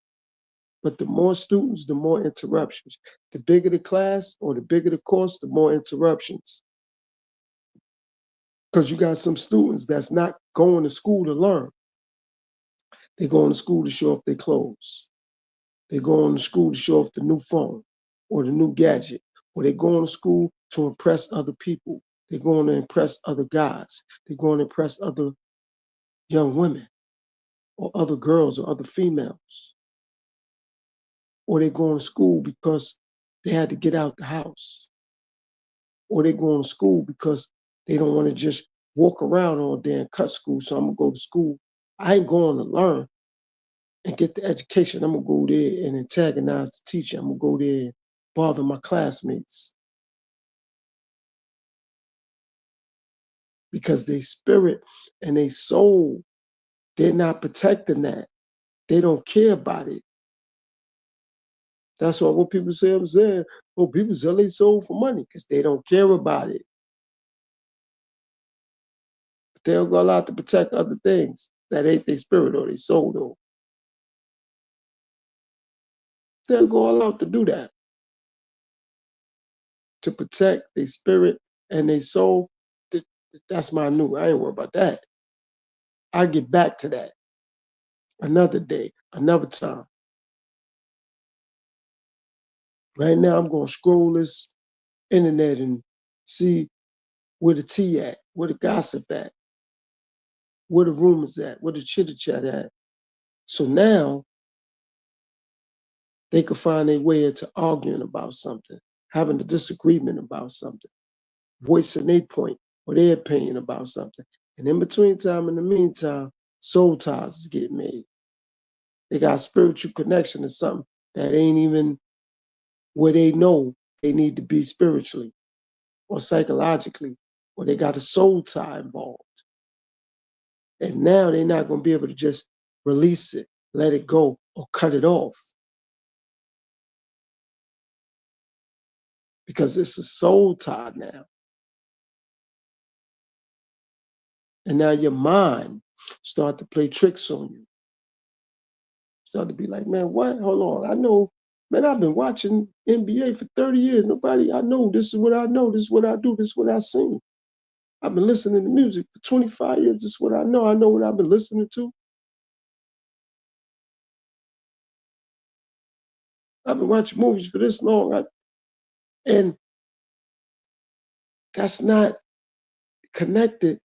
But the more students, the more interruptions. The bigger the class or the bigger the course, the more interruptions. Because you got some students that's not going to school to learn. They're going to school to show off their clothes. They go to school to show off the new phone or the new gadget, or they go to school to impress other people. They're going to impress other guys. They're going to impress other young women or other girls or other females. Or they go to school because they had to get out the house. Or they go to school because they don't want to just walk around all day and cut school. So I'm going to go to school. I ain't going to learn and get the education. I'm going to go there and antagonize the teacher. I'm going to go there and bother my classmates. Because their spirit and their soul, they're not protecting that. They don't care about it. That's why what people say, I'm saying, oh, people sell their soul for money because they don't care about it. But they'll go out to protect other things that ain't their spirit or their soul, though. They'll go all out to do that, to protect their spirit and their soul. That's my new. I ain't worried about that. I'll get back to that another day, another time. Right now, I'm going to scroll this internet and see where the tea at, where the gossip at, where the rumors at, where the chitter chat at. So now they could find their way into arguing about something, having a disagreement about something, voicing their point or their opinion about something. And in between time, in the meantime, soul ties is getting made. They got spiritual connection to something that ain't even where they know they need to be spiritually or psychologically, or they got a soul tie involved. And now they're not going to be able to just release it, let it go, or cut it off. Because it's a soul tie now. And now your mind start to play tricks on you. Start to be like, man, what? Hold on. I know, man, I've been watching NBA for 30 years. Nobody, I know, this is what I know. This is what I do. This is what I sing. I've been listening to music for 25 years. This is what I know. I know what I've been listening to. I've been watching movies for this long. And that's not connected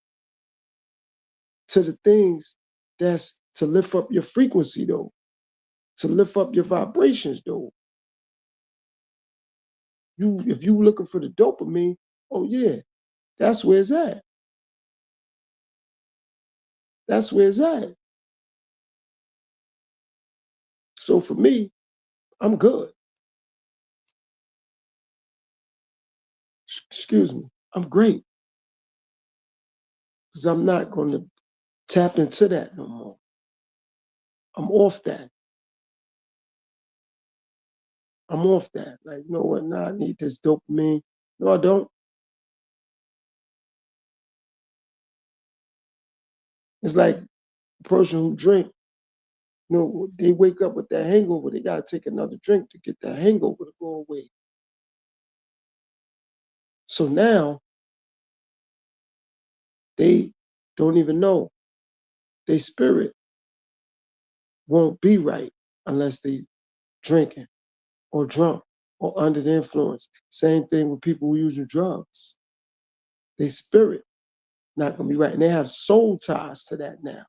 to the things that's to lift up your frequency, though, to lift up your vibrations, though. If you looking for the dopamine, oh yeah, that's where it's at. That's where it's at. So for me, I'm good. Excuse me, I'm great because I'm not going to tap into that no more. I'm off that. I'm off that. Like, you know what? Nah, I need this dopamine. No, I don't. It's like a person who drink, you know, they wake up with that hangover. They got to take another drink to get that hangover to go away. So now they don't even know. Their spirit won't be right unless they drinking or drunk or under the influence. Same thing with people who using drugs. Their spirit not gonna be right. And they have soul ties to that now.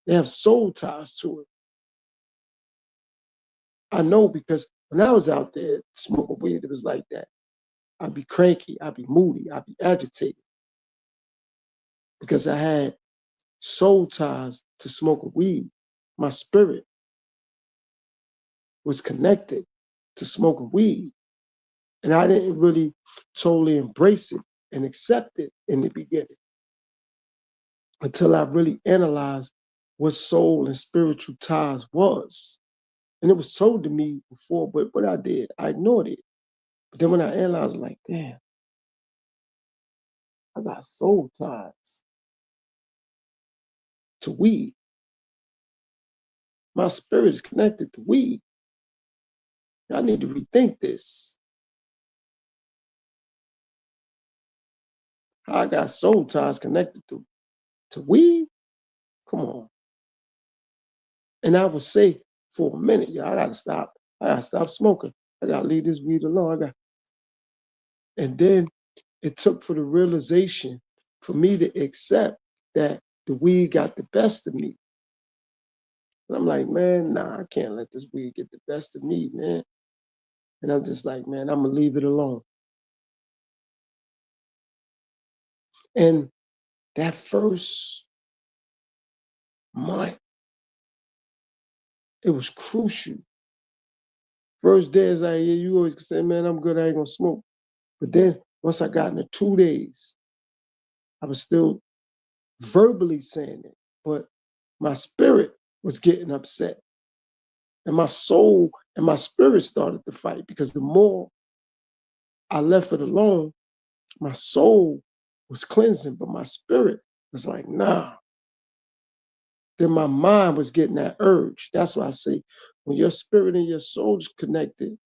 They have soul ties to it. I know because when I was out there smoking weed, it was like that. I'd be cranky, I'd be moody, I'd be agitated because I had soul ties to smoking weed. My spirit was connected to smoking weed. And I didn't really totally embrace it and accept it in the beginning until I really analyzed what soul and spiritual ties was. And it was told to me before, but what I did, I ignored it. But then when I analyzed, like, damn, I got soul ties to weed. My spirit is connected to weed. I need to rethink this. How I got soul ties connected to weed? Come on. And I would say for a minute. Yo, I gotta stop. I gotta stop smoking. I gotta leave this weed alone. And then it took for the realization for me to accept that the weed got the best of me. And I'm like, man, nah, I can't let this weed get the best of me, man. And I'm just like, man, I'm gonna leave it alone. And that first month, it was crucial. First day is like, yeah, you always say, man, I'm good, I ain't gonna smoke. But then once I got into 2 days, I was still verbally saying it, but my spirit was getting upset. And my soul and my spirit started to fight because the more I left it alone, my soul was cleansing, but my spirit was like, nah. Then my mind was getting that urge. That's why I say, when your spirit and your soul is connected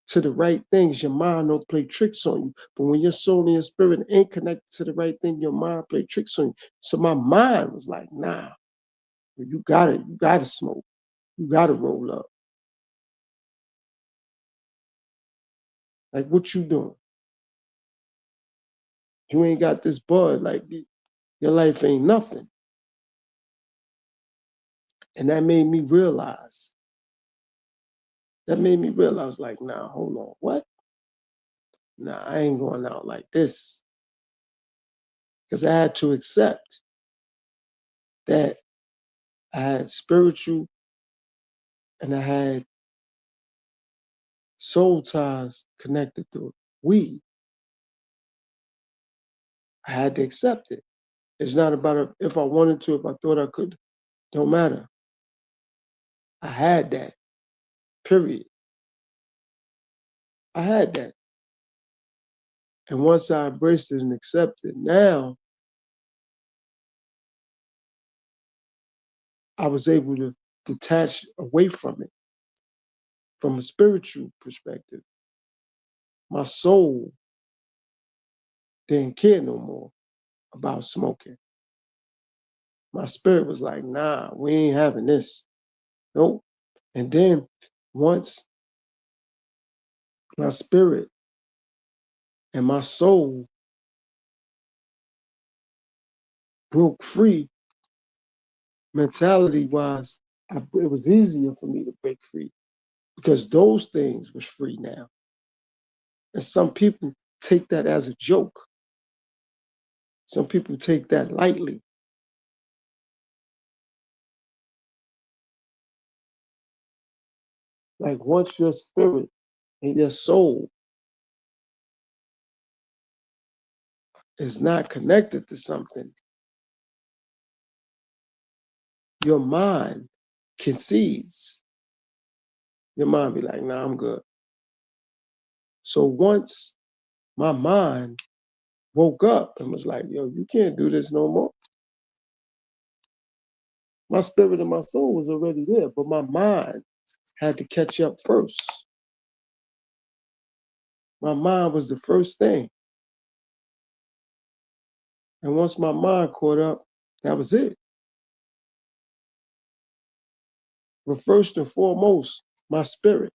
to the right things, your mind don't play tricks on you. But when your soul and your spirit ain't connected to the right thing, your mind play tricks on you. So my mind was like, nah, you gotta smoke. You gotta roll up. Like, what you doing? You ain't got this bud. Like, your life ain't nothing. And that made me realize, like, nah, hold on, what? Nah, I ain't going out like this. Because I had to accept that I had spiritual and I had soul ties connected to weed. I had to accept it. It's not about if I wanted to, if I thought I could. Don't matter. I had that, period. I had that. And once I embraced it and accepted it, now I was able to detach away from it from a spiritual perspective. My soul didn't care no more about smoking. My spirit was like, nah, we ain't having this. Nope. And then once my spirit and my soul broke free, mentality wise, it was easier for me to break free because those things was free now. And some people take that as a joke. Some people take that lightly. Like once your spirit and your soul is not connected to something, your mind concedes. Your mind be like, nah, I'm good. So once my mind woke up and was like, yo, you can't do this no more. My spirit and my soul was already there, but my mind had to catch up first. My mind was the first thing. And once my mind caught up, that was it. But first and foremost, my spirit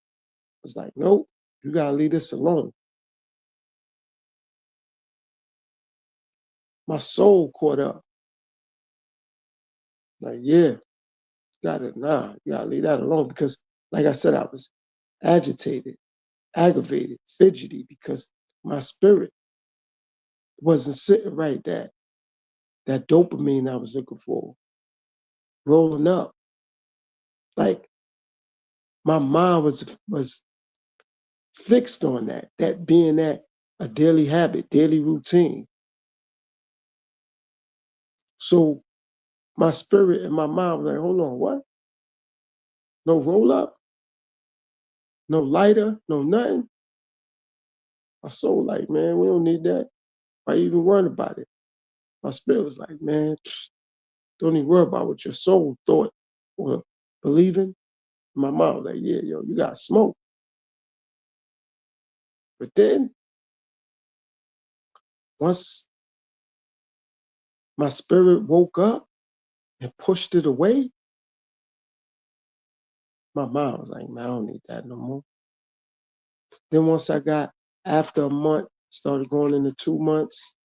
was like, nope, you gotta leave this alone. My soul caught up. Like, yeah, you gotta leave that alone. Because like I said, I was agitated, aggravated, fidgety because my spirit wasn't sitting right. That dopamine I was looking for, rolling up. Like my mind was fixed on that being that a daily habit, daily routine. So my spirit and my mind was like, hold on, what? No roll up, no lighter, no nothing. My soul like, man, we don't need that. Why you even worrying about it? My spirit was like, man, don't even worry about what your soul thought or believing. My mom was like, yeah, yo, you got smoke. But then once my spirit woke up and pushed it away, My mind was like, man, I don't need that no more. Then once I got, after a month, started going into 2 months,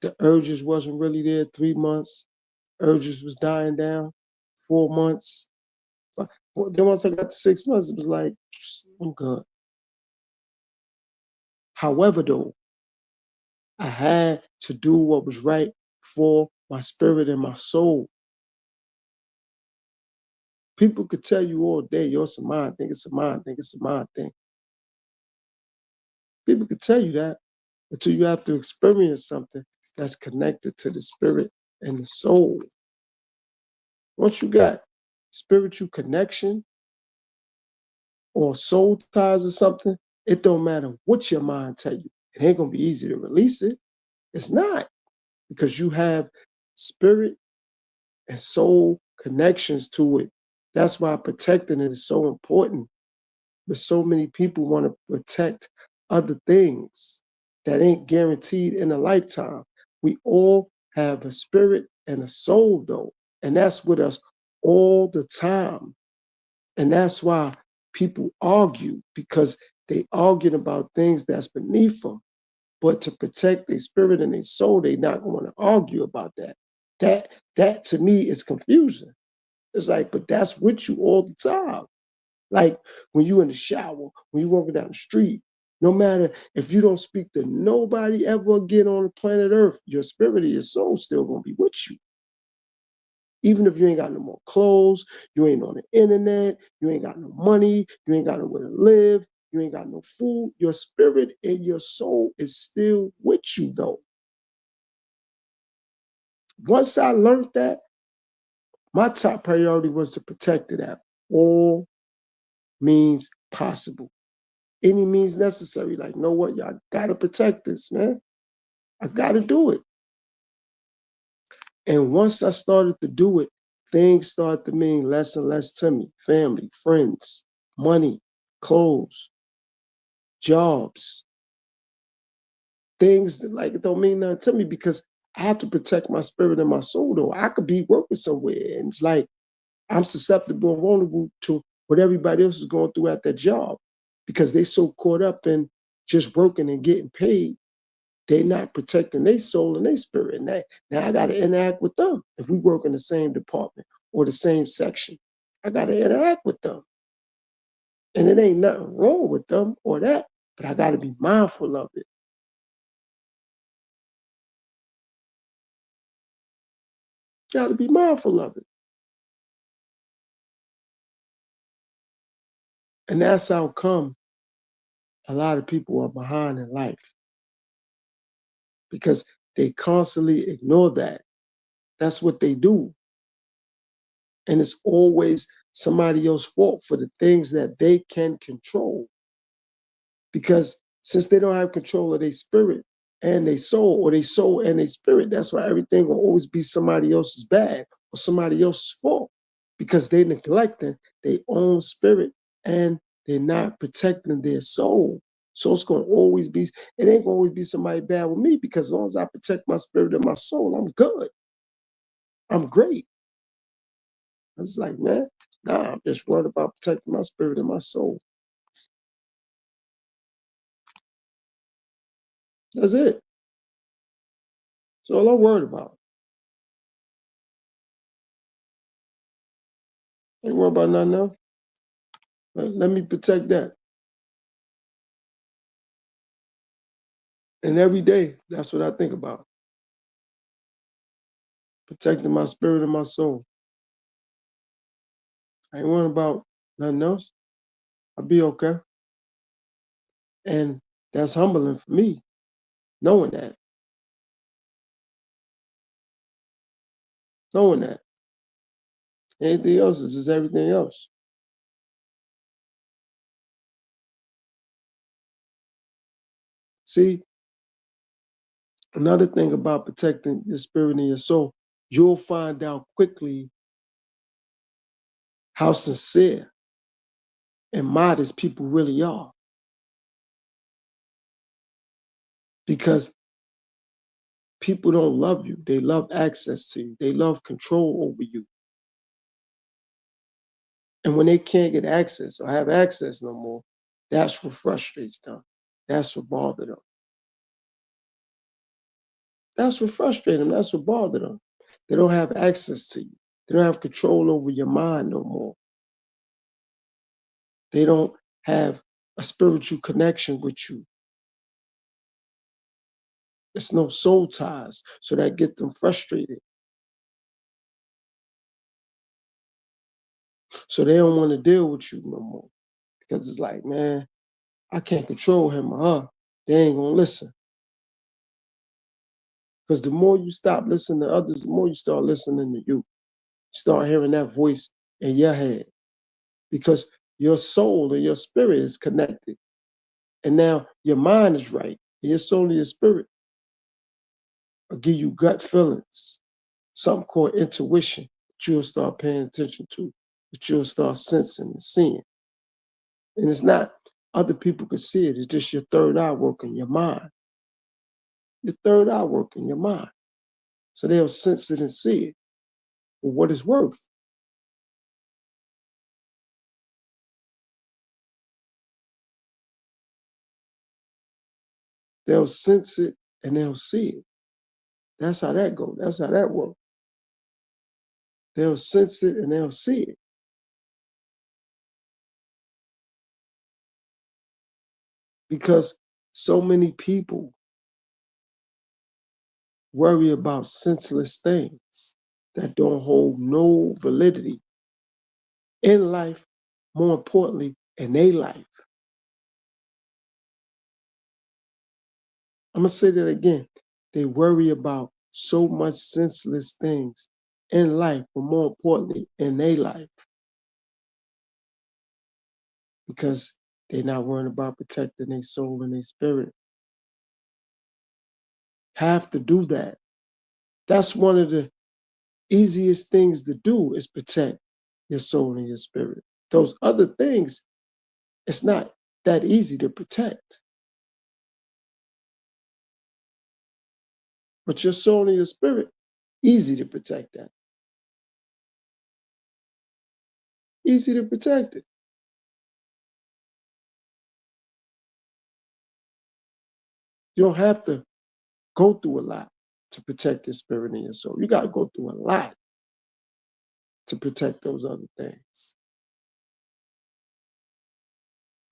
the urges wasn't really there. 3 months, urges was dying down. 4 months. But then once I got to 6 months, it was like, I'm good. However, though, I had to do what was right for my spirit and my soul. People could tell you all day, yo, it's a mind thing, it's a mind thing, it's a mind thing. People could tell you that until you have to experience something that's connected to the spirit and the soul. Once you got spiritual connection or soul ties or something, it don't matter what your mind tell you. It ain't gonna be easy to release it. It's not, because you have spirit and soul connections to it. That's why protecting it is so important. But so many people want to protect other things that ain't guaranteed in a lifetime. We all have a spirit and a soul, though, and that's with us all the time. And that's why people argue, because they arguing about things that's beneath them. But to protect their spirit and their soul, they not going to argue about that. That to me is confusing. It's like, but that's with you all the time. Like when you in the shower, when you walking down the street, no matter if you don't speak to nobody ever again on the planet Earth, your spirit and your soul still gonna be with you. Even if you ain't got no more clothes, you ain't on the internet, you ain't got no money, you ain't got nowhere to live, you ain't got no food, your spirit and your soul is still with you though. Once I learned that, my top priority was to protect it at all means possible. Any means necessary. Like, know what? Y'all gotta protect this, man. I gotta do it. And once I started to do it, things started to mean less and less to me. Family, friends, money, clothes, jobs, things that like it don't mean nothing to me, because I have to protect my spirit and my soul though. I could be working somewhere and it's like I'm susceptible and vulnerable to what everybody else is going through at their job, because they so caught up in just working and getting paid. They not protecting their soul and their spirit. And now I got to interact with them. If we work in the same department or the same section, I got to interact with them. And it ain't nothing wrong with them or that, but I got to be mindful of it. Got to be mindful of it. And that's how come a lot of people are behind in life, because they constantly ignore that. That's what they do. And it's always somebody else's fault for the things that they can control. Because since they don't have control of their spirit and their soul, or their soul and their spirit, that's why everything will always be somebody else's bad or somebody else's fault, because they neglecting their own spirit and they're not protecting their soul. So it's gonna always be, it ain't gonna always be somebody bad with me, because as long as I protect my spirit and my soul, I'm good. I'm great. I was like, man, nah, I'm just worried about protecting my spirit and my soul. That's it. That's all I'm worried about. Ain't worried about nothing else. Let me protect that. And every day, that's what I think about. Protecting my spirit and my soul. I ain't worrying about nothing else. I'll be okay. And that's humbling for me, knowing that. Knowing that. Anything else is just everything else. See, another thing about protecting your spirit and your soul, you'll find out quickly how sincere and modest people really are. Because people don't love you. They love access to you. They love control over you. And when they can't get access or have access no more, that's what frustrates them. That's what bothers them. That's what frustrates them. That's what bothers them. They don't have access to you. They don't have control over your mind no more. They don't have a spiritual connection with you. There's no soul ties, so that get them frustrated. So they don't want to deal with you no more because it's like, man, I can't control him or her. They ain't gonna listen. Because the more you stop listening to others, the more you start listening to you. Start hearing that voice in your head because your soul and your spirit is connected. And now your mind is right. And your soul and your spirit will give you gut feelings, something called intuition that you'll start paying attention to, that you'll start sensing and seeing. And it's not other people can see it, it's just your third eye working, your mind. Your third eye working, your mind. So they'll sense it and see it for what it's worth. They'll sense it and they'll see it. That's how that goes. That's how that works. They'll sense it and they'll see it. Because so many people worry about senseless things that don't hold no validity in life, more importantly, in their life. I'm going to say that again. They worry about so much senseless things in life, but more importantly, in their life, because they're not worrying about protecting their soul and their spirit. Have to do that. That's one of the easiest things to do is protect your soul and your spirit. Those other things, it's not that easy to protect. But your soul and your spirit, easy to protect that. Easy to protect it. You don't have to go through a lot to protect your spirit and your soul. You got to go through a lot to protect those other things.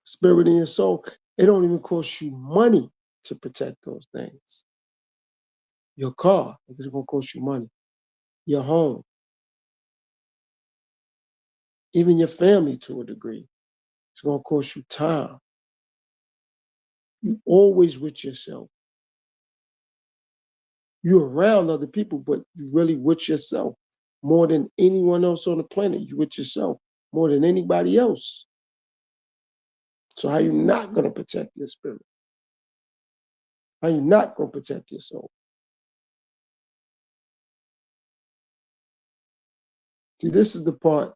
Spirit and your soul, it don't even cost you money to protect those things. Your car, it's going to cost you money. Your home, even your family to a degree, it's going to cost you time. You always with yourself. You're around other people, but you really with yourself more than anyone else on the planet. You with yourself more than anybody else. So how you not gonna protect your spirit? How you not gonna protect your soul? See, this is the part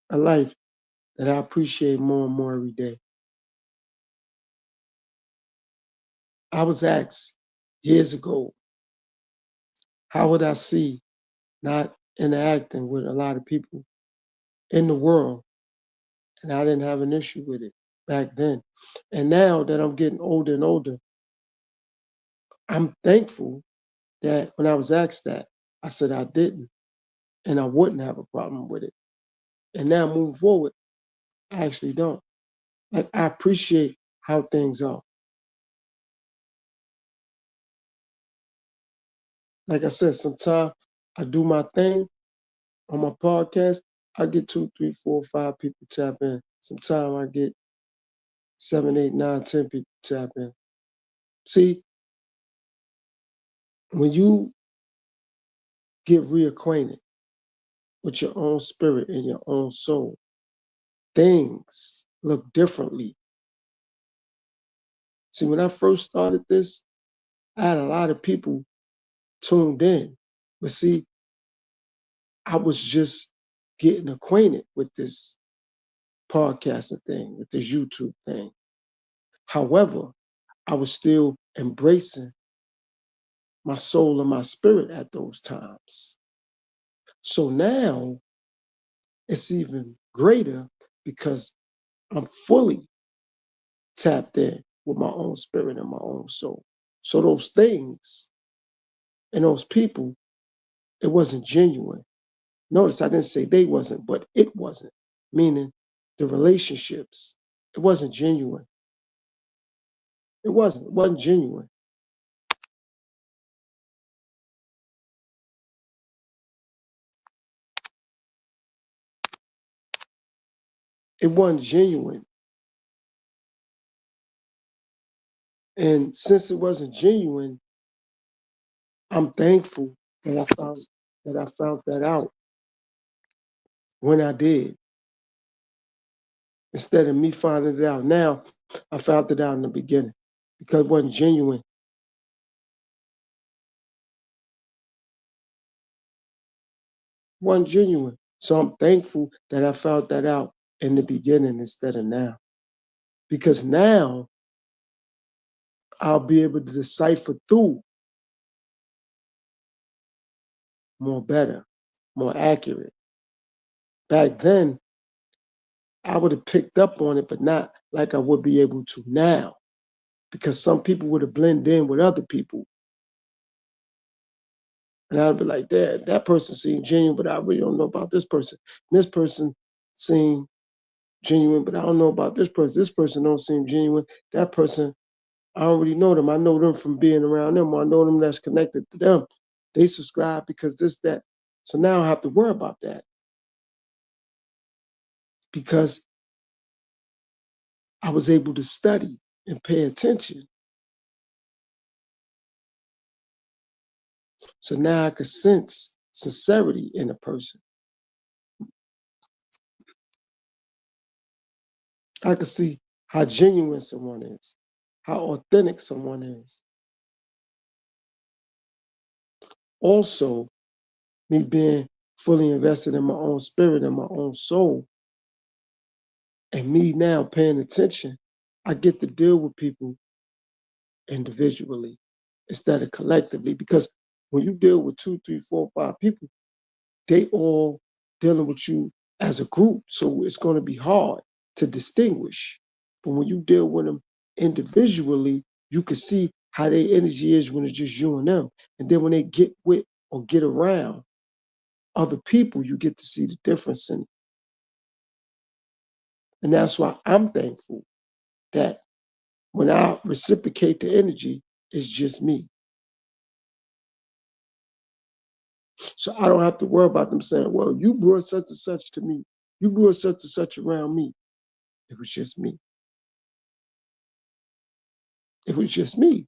of life that I appreciate more and more every day. I was asked years ago, how would I see not interacting with a lot of people in the world? And I didn't have an issue with it back then. And now that I'm getting older and older, I'm thankful that when I was asked that, I said I didn't, and I wouldn't have a problem with it. And now moving forward, I actually don't. Like I appreciate how things are. Like I said, sometimes I do my thing on my podcast. I get two, three, four, five people tap in. Sometimes I get 7, 8, 9, 10 people tap in. See, when you get reacquainted with your own spirit and your own soul, things look differently. See, when I first started this, I had a lot of people tuned in. But see, I was just getting acquainted with this podcasting thing, with this YouTube thing. However, I was still embracing my soul and my spirit at those times. So now it's even greater because I'm fully tapped in with my own spirit and my own soul. So those things and those people, it wasn't genuine. Notice I didn't say they wasn't, but it wasn't, meaning the relationships, it wasn't genuine. It wasn't genuine. It wasn't genuine. And since it wasn't genuine, I'm thankful that I found that out when I did. Instead of me finding it out now, I found it out in the beginning because it wasn't genuine. It wasn't genuine. So I'm thankful that I found that out in the beginning instead of now. Because now I'll be able to decipher through more better, more accurate. Back then, I would have picked up on it, but not like I would be able to now. Because some people would have blended in with other people. And I'd be like, that person seemed genuine, but I really don't know about this person. And this person seemed genuine, but I don't know about this person. This person don't seem genuine. That person, I already know them. I know them from being around them, or I know them that's connected to them. They subscribe because this, that. So now I have to worry about that because I was able to study and pay attention. So now I could sense sincerity in a person. I could see how genuine someone is, how authentic someone is. Also, me being fully invested in my own spirit and my own soul, and me now paying attention, I get to deal with people individually instead of collectively. Because when you deal with 2, 3, 4, 5 people, they all dealing with you as a group. So it's going to be hard to distinguish. But when you deal with them individually, you can see how their energy is when it's just you and them. And then when they get with or get around other people, you get to see the difference in it. And that's why I'm thankful that when I reciprocate the energy, it's just me. So I don't have to worry about them saying, well, you brought such and such to me. You brought such and such around me. It was just me. It was just me.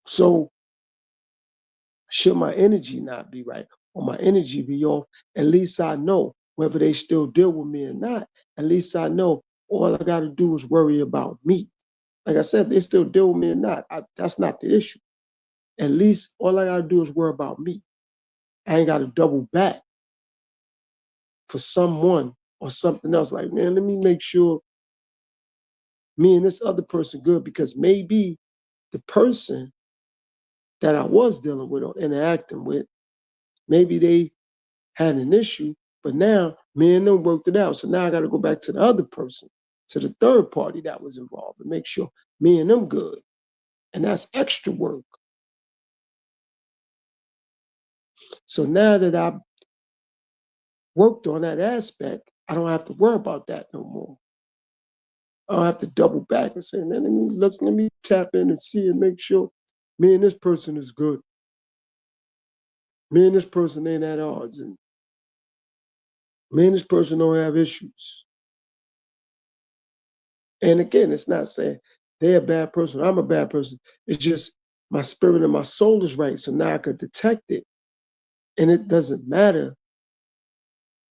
So should my energy not be right or my energy be off, at least I know whether they still deal with me or not. At least I know all I got to do is worry about me. Like I said, they still deal with me or not. That's not the issue. At least all I got to do is worry about me. I ain't got to double back for someone or something else. Like, man, let me make sure me and this other person good because maybe the person that I was dealing with or interacting with, maybe they had an issue, but now me and them worked it out. So now I got to go back to the other person, to the third party that was involved and make sure me and them good. And that's extra work. So now that I've worked on that aspect, I don't have to worry about that no more. I don't have to double back and say, man, let me tap in and see and make sure me and this person is good. Me and this person ain't at odds. And me and this person don't have issues. And again, it's not saying they're a bad person, I'm a bad person. It's just my spirit and my soul is right. So now I can detect it. And it doesn't matter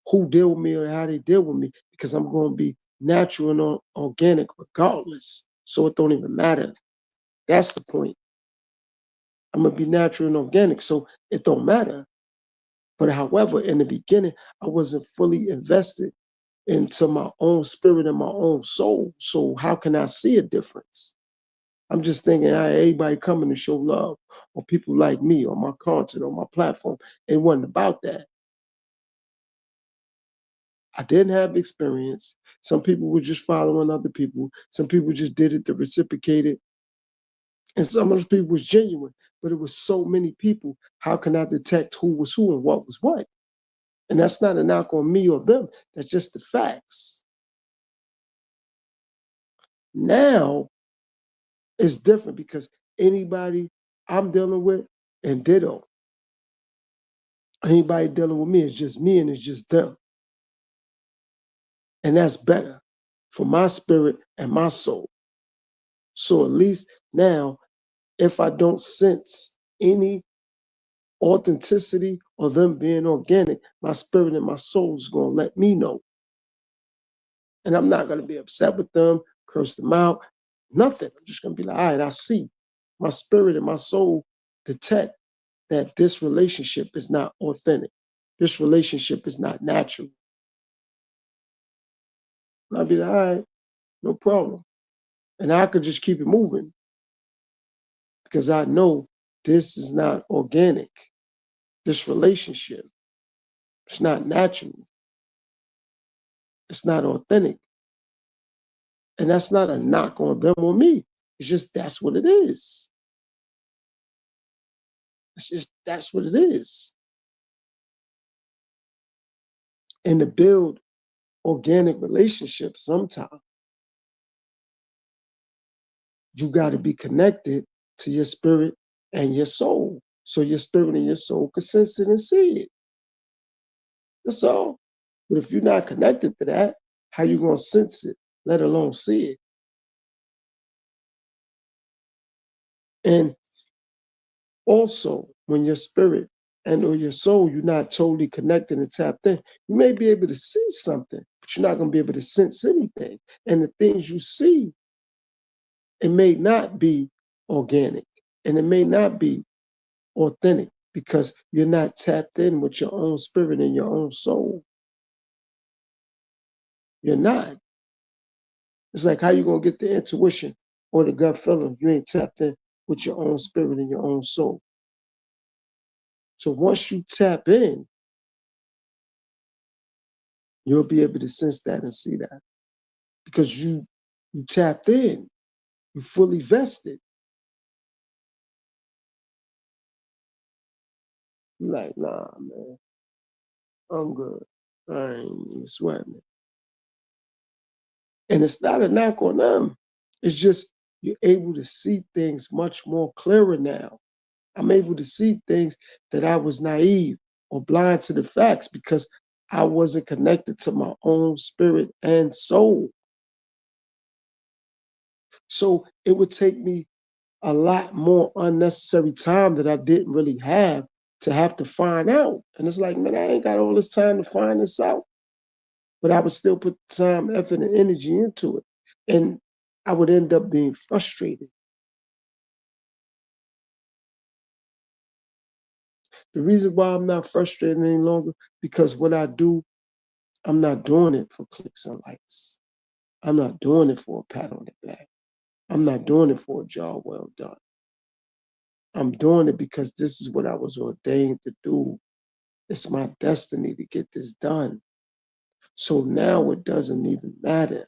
who deal with me or how they deal with me because I'm going to be natural and organic regardless. So it don't even matter. That's the point. I'm going to be natural and organic. So it don't matter. But however, in the beginning, I wasn't fully invested into my own spirit and my own soul. So how can I see a difference? I'm just thinking, hey, everybody coming to show love, or people like me, or my content, or my platform. It wasn't about that. I didn't have experience. Some people were just following other people. Some people just did it to reciprocate it. And some of those people was genuine, but it was so many people. How can I detect who was who and what was what? And that's not a knock on me or them. That's just the facts. Now it's different because anybody I'm dealing with and ditto, anybody dealing with me is just me and it's just them. And that's better for my spirit and my soul. So at least now, if I don't sense any authenticity or them being organic, my spirit and my soul is going to let me know. And I'm not going to be upset with them, curse them out, nothing. I'm just going to be like, all right, I see. My spirit and my soul detect that this relationship is not authentic. This relationship is not natural. And I'll be like, all right, no problem. And I could just keep it moving because I know this is not organic. This relationship, it's not natural. It's not authentic. And that's not a knock on them or me. It's just that's what it is. It's just that's what it is. And to build organic relationships, sometimes you got to be connected to your spirit and your soul. So your spirit and your soul can sense it and see it. That's all. But if you're not connected to that, how you gonna sense it, let alone see it? And also, when your spirit and or your soul, you're not totally connected and tapped in, you may be able to see something, but you're not going to be able to sense anything. And the things you see, it may not be organic and it may not be authentic because you're not tapped in with your own spirit and your own soul. You're not. It's like how you going to get the intuition or the gut feeling if you ain't tapped in with your own spirit and your own soul. So once you tap in, you'll be able to sense that and see that because you tapped in, you fully vested. You're like, nah, man, I'm good. I ain't even sweating it. And it's not a knock on them. It's just you're able to see things much more clearer now. I'm able to see things that I was naive or blind to the facts because I wasn't connected to my own spirit and soul. So it would take me a lot more unnecessary time that I didn't really have to have to find out. And it's like, man, I ain't got all this time to find this out. But I would still put time, effort, and energy into it. And I would end up being frustrated. The reason why I'm not frustrated any longer, because what I do, I'm not doing it for clicks and likes. I'm not doing it for a pat on the back. I'm not doing it for a job well done. I'm doing it because this is what I was ordained to do. It's my destiny to get this done. So now it doesn't even matter. As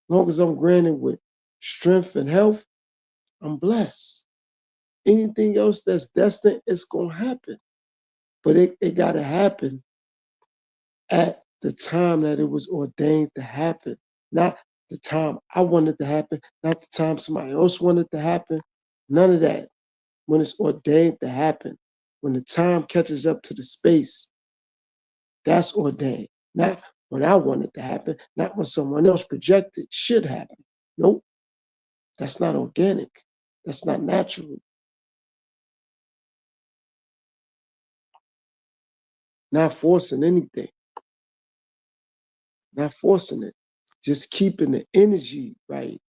long as I'm granted with strength and health, I'm blessed. Anything else that's destined, it's gonna happen. But it gotta happen at the time that it was ordained to happen, not the time I wanted to happen, not the time somebody else wanted to happen. None of that. When it's ordained to happen, when the time catches up to the space, that's ordained. Not when I want it to happen, not when someone else projected should happen. Nope, that's not organic. That's not natural. Not forcing anything, not forcing it. Just keeping the energy right.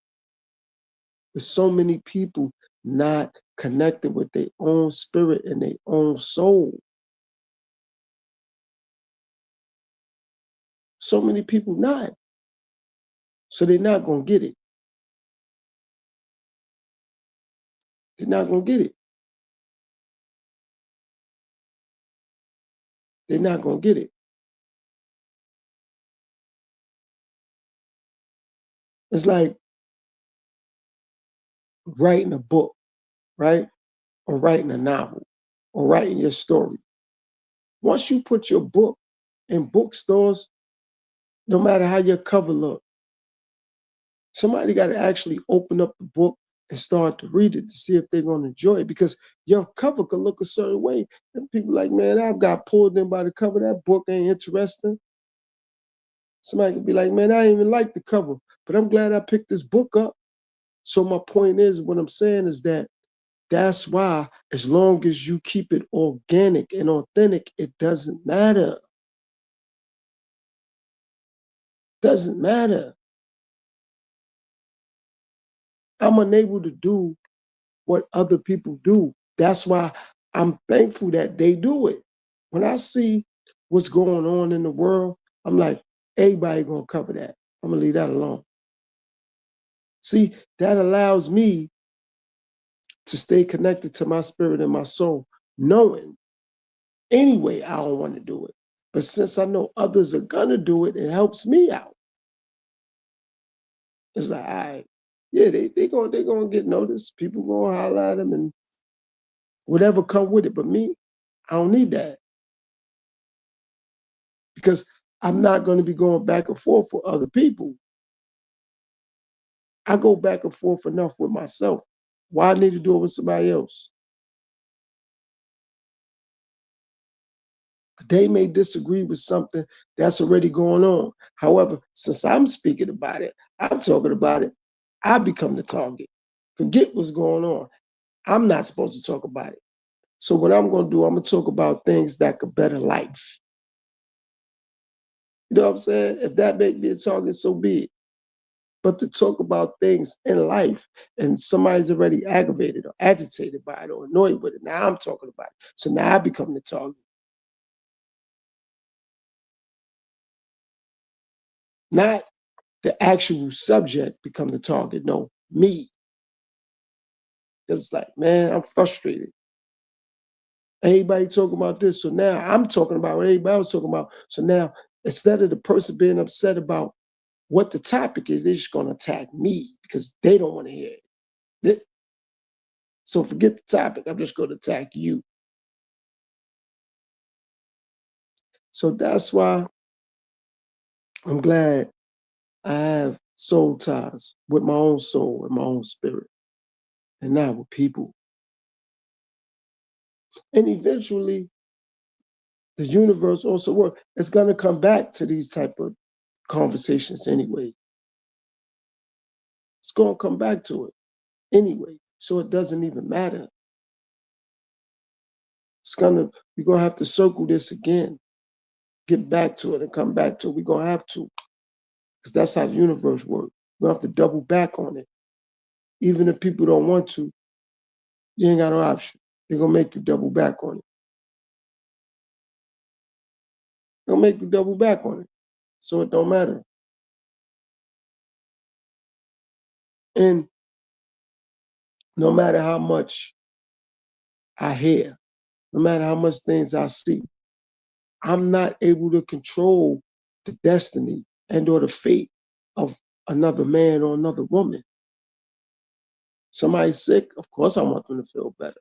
With so many people not connected with their own spirit and their own soul. So many people not. So they're not gonna get it. They're not gonna get it. They're not gonna get it. It's like writing a book, right? Or writing a novel or writing your story. Once you put your book in bookstores, no matter how your cover look, somebody got to actually open up the book and start to read it to see if they're going to enjoy it, because your cover could look a certain way. And people like, man, I've got pulled in by the cover. That book ain't interesting. Somebody could be like, man, I didn't even like the cover, but I'm glad I picked this book up. So my point is, what I'm saying is that that's why, as long as you keep it organic and authentic, it doesn't matter. Doesn't matter. I'm unable to do what other people do. That's why I'm thankful that they do it. When I see what's going on in the world, I'm like, everybody gonna cover that. I'm gonna leave that alone. See, that allows me to stay connected to my spirit and my soul, knowing anyway I don't want to do it. But since I know others are gonna do it, it helps me out. It's like, all right, yeah, they gonna get noticed. People gonna highlight them and whatever come with it. But me, I don't need that, because I'm not going to be going back and forth with other people. I go back and forth enough with myself. Why I need to do it with somebody else? They may disagree with something that's already going on. However, since I'm speaking about it, I'm talking about it, I become the target. Forget what's going on. I'm not supposed to talk about it. So what I'm going to do, I'm going to talk about things that could better life. You know what I'm saying? If that make me a target, so be it. But to talk about things in life and somebody's already aggravated or agitated by it or annoyed with it. Now I'm talking about it. So now I become the target. Not the actual subject become the target. No, me. It's like, man, I'm frustrated. Everybody talking about this. So now I'm talking about what everybody else talking about. So now instead of the person being upset about what the topic is, they're just gonna attack me because they don't want to hear it. So forget the topic. I'm just gonna attack you. So that's why I'm glad I have soul ties with my own soul and my own spirit, and not with people. And eventually, the universe also works. It's gonna come back to these type of conversations anyway. It's gonna come back to it anyway. So it doesn't even matter. We're gonna have to circle this again, get back to it and come back to it. We're gonna have to, because that's how the universe works. We're gonna have to double back on it. Even if people don't want to, you ain't got no option. They're gonna make you double back on it. They'll make you double back on it. So it don't matter. And no matter how much I hear, no matter how much things I see, I'm not able to control the destiny and or the fate of another man or another woman. Somebody's sick, of course I want them to feel better.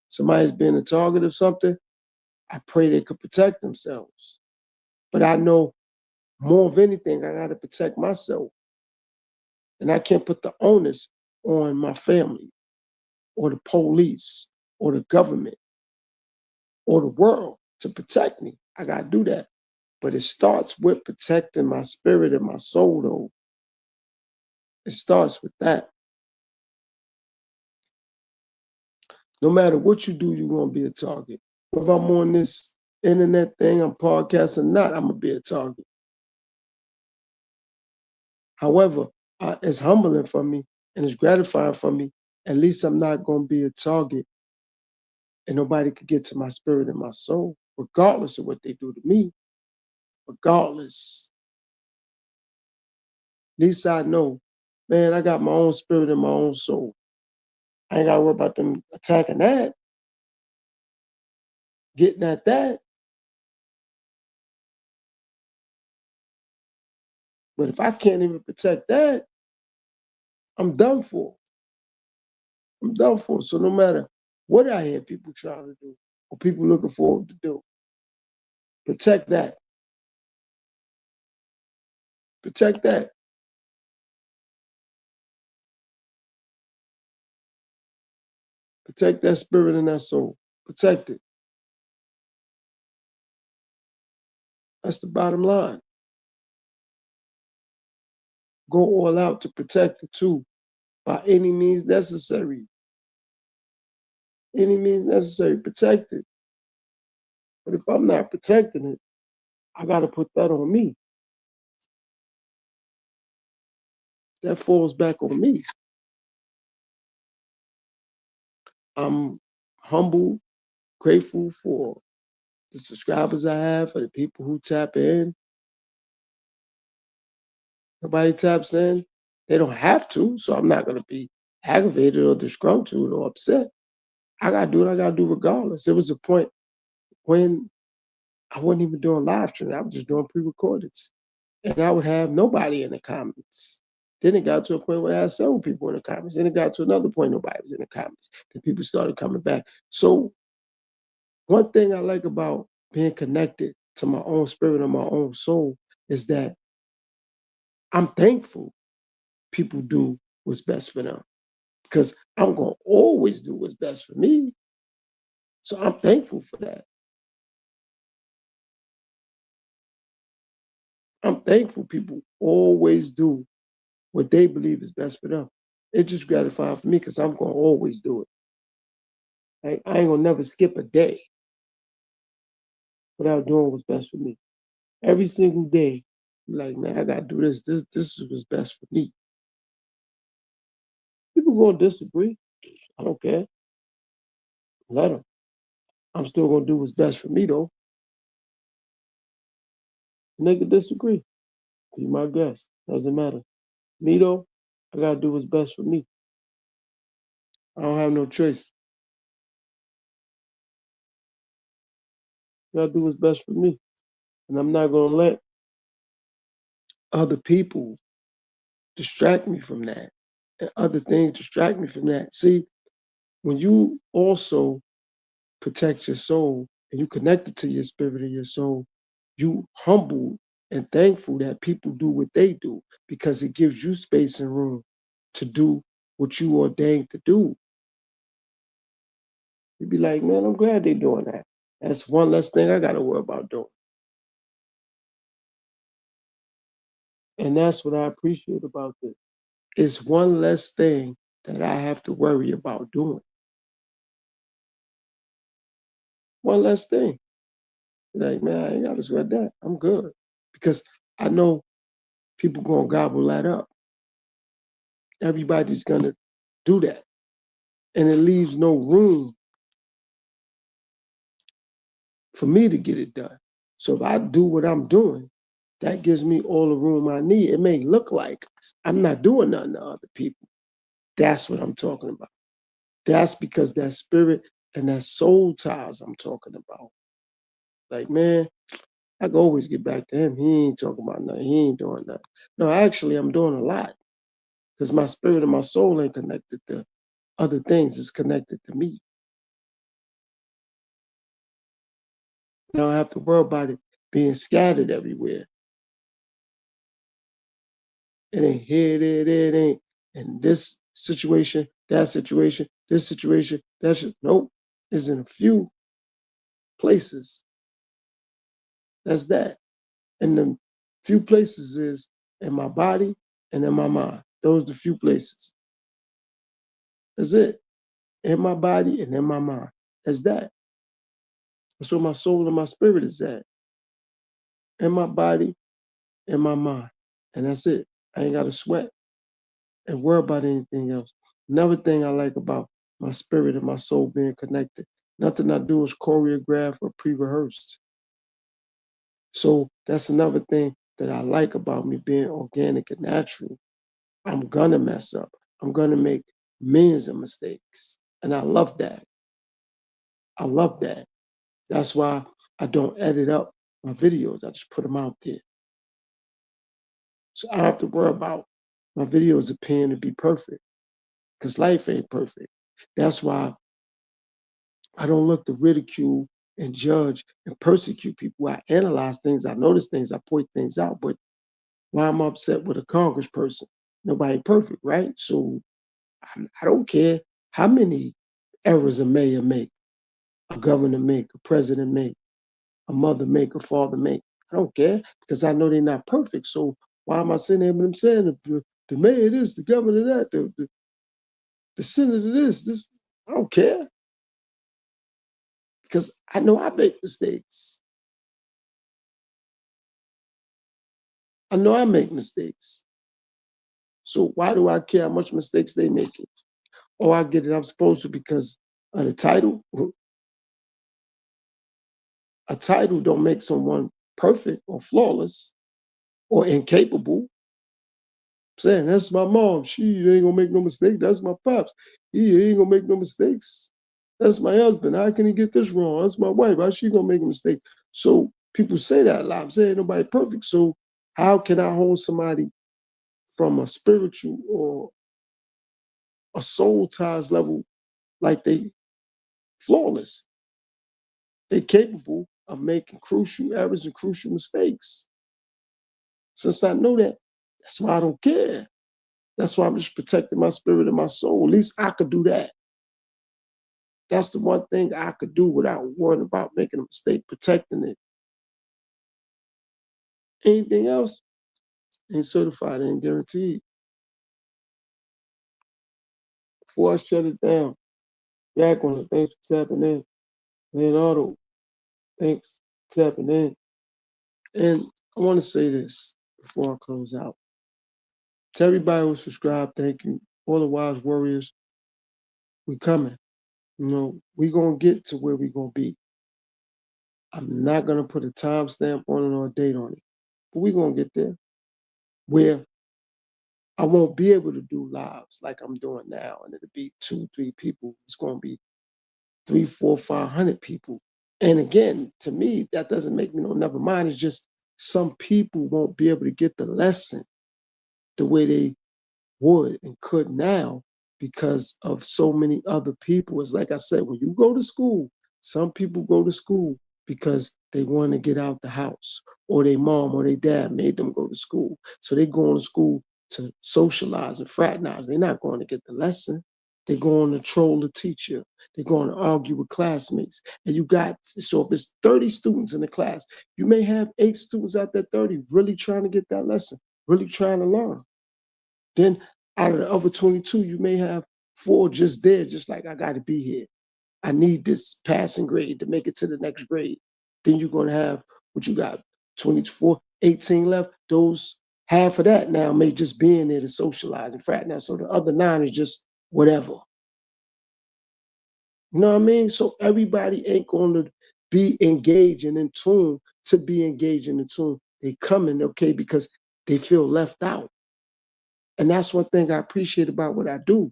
Somebody's being a target of something, I pray they could protect themselves. But I know more of anything, I gotta protect myself. And I can't put the onus on my family or the police or the government or the world to protect me. I got to do that. But it starts with protecting my spirit and my soul, though. It starts with that. No matter what you do, you're going to be a target. If I'm on this internet thing, I'm podcasting, not, I'm going to be a target. However, it's humbling for me and it's gratifying for me. At least I'm not going to be a target and nobody could get to my spirit and my soul, regardless of what they do to me, regardless. At least I know, man, I got my own spirit and my own soul. I ain't got to worry about them attacking that, getting at that. But if I can't even protect that, I'm done for. I'm done for. So no matter what I hear people trying to do or people looking forward to do, protect that. Protect that. Protect that spirit and that soul. Protect it. That's the bottom line. Go all out to protect it too, by any means necessary. Any means necessary, protect it. But if I'm not protecting it, I got to put that on me. That falls back on me. I'm humble, grateful for the subscribers I have, for the people who tap in. Nobody taps in. They don't have to, so I'm not going to be aggravated or disgruntled or upset. I got to do what I got to do regardless. There was a point when I wasn't even doing live streaming. I was just doing pre-recordeds. And I would have nobody in the comments. Then it got to a point where I had several people in the comments. Then it got to another point, nobody was in the comments. Then people started coming back. So one thing I like about being connected to my own spirit and my own soul is that I'm thankful people do what's best for them. Because I'm going to always do what's best for me. So I'm thankful for that. I'm thankful people always do what they believe is best for them. It's just gratifying for me because I'm going to always do it. I ain't gonna never skip a day without doing what's best for me. Every single day, I'm like, man, I gotta do this. This is what's best for me. People gonna disagree. I don't care. Let them. I'm still gonna do what's best for me though. And they can disagree. Be my guest. Doesn't matter. Me though, I gotta do what's best for me. I don't have no choice. I gotta do what's best for me. And I'm not gonna let other people distract me from that. And other things distract me from that. See, when you also protect your soul and you connected to your spirit and your soul, you humble and thankful that people do what they do because it gives you space and room to do what you ordained to do. You'd be like, man, I'm glad they're doing that. That's one less thing I got to worry about doing. And that's what I appreciate about this. It's one less thing that I have to worry about doing. One less thing. Like, man, I ain't got to sweat that. I'm good. Because I know people gonna gobble that up. Everybody's gonna do that. And it leaves no room for me to get it done. So if I do what I'm doing, that gives me all the room I need. It may look like I'm not doing nothing to other people. That's what I'm talking about. That's because that spirit and that soul ties I'm talking about. Like, man, I can always get back to him. He ain't talking about nothing. He ain't doing nothing. No, actually, I'm doing a lot because my spirit and my soul ain't connected to other things. It's connected to me. I don't have to worry about it being scattered everywhere. It ain't here, there, it ain't in this situation, that situation, this situation, that shit. Nope. It's in a few places. That's that. And the few places is in my body and in my mind. Those are the few places. That's it. In my body and in my mind. That's that. That's where my soul and my spirit is at. In my body, in my mind. And that's it. I ain't got to sweat and worry about anything else. Another thing I like about my spirit and my soul being connected, nothing I do is choreographed or pre-rehearsed. So that's another thing that I like about me being organic and natural. I'm gonna mess up. I'm gonna make millions of mistakes. And I love that. I love that. That's why I don't edit up my videos. I just put them out there. So I don't have to worry about my videos appearing to be perfect because life ain't perfect. That's why I don't look to ridicule and judge and persecute people. I analyze things, I notice things, I point things out. But why I'm upset with a congressperson? Nobody perfect, right? So I don't care how many errors a mayor make, a governor make, a president make, a mother make, a father make. I don't care because I know they're not perfect. So why am I sitting there with them saying the mayor this, the governor that, the senator this? I don't care because I know I make mistakes. I know I make mistakes. So why do I care how much mistakes they making? Oh, I get it. I'm supposed to because of the title. A title don't make someone perfect or flawless or incapable. Saying that's my mom. She ain't gonna make no mistake. That's my pops. He ain't gonna make no mistakes. That's my husband. How can he get this wrong? That's my wife. How she gonna make a mistake? So people say that a lot. I'm saying nobody perfect. So how can I hold somebody from a spiritual or a soul ties level like they flawless? They capable of making crucial errors and crucial mistakes. Since I know that, that's why I don't care. That's why I'm just protecting my spirit and my soul. At least I could do that. That's the one thing I could do without worrying about making a mistake, protecting it. Anything else ain't certified, ain't guaranteed. Before I shut it down, Jacqueline, thanks for tapping in. Leonardo, thanks for tapping in. And I want to say this before I close out. To everybody who subscribed, thank you. All the wise warriors, we coming. You know, we gonna get to where we gonna be. I'm not gonna put a timestamp on it or a date on it, but we gonna get there. Where I won't be able to do lives like I'm doing now, and it'll be 2, 3 people. It's gonna be 3, 4, 500 people. And again, to me, that doesn't make me no never mind. It's just some people won't be able to get the lesson the way they would and could now because of so many other people. It's like I said, when you go to school, some people go to school because they want to get out the house, or their mom or their dad made them go to school. So they go to school to socialize and fraternize. They're not going to get the lesson. They're going to troll the teacher. They're going to argue with classmates. And you got, so if it's 30 students in the class, you may have 8 students out there, 30, really trying to get that lesson, really trying to learn. Then out of the other 22, you may have 4 just there, just like I got to be here. I need this passing grade to make it to the next grade. Then you're going to have what you got 24, 18 left. Those half of that now may just be in there to socialize and fraternize. So the other 9 is just whatever. You know what I mean? So everybody ain't going to be engaged and in tune to be engaged and in tune. They coming, okay, because they feel left out. And that's one thing I appreciate about what I do.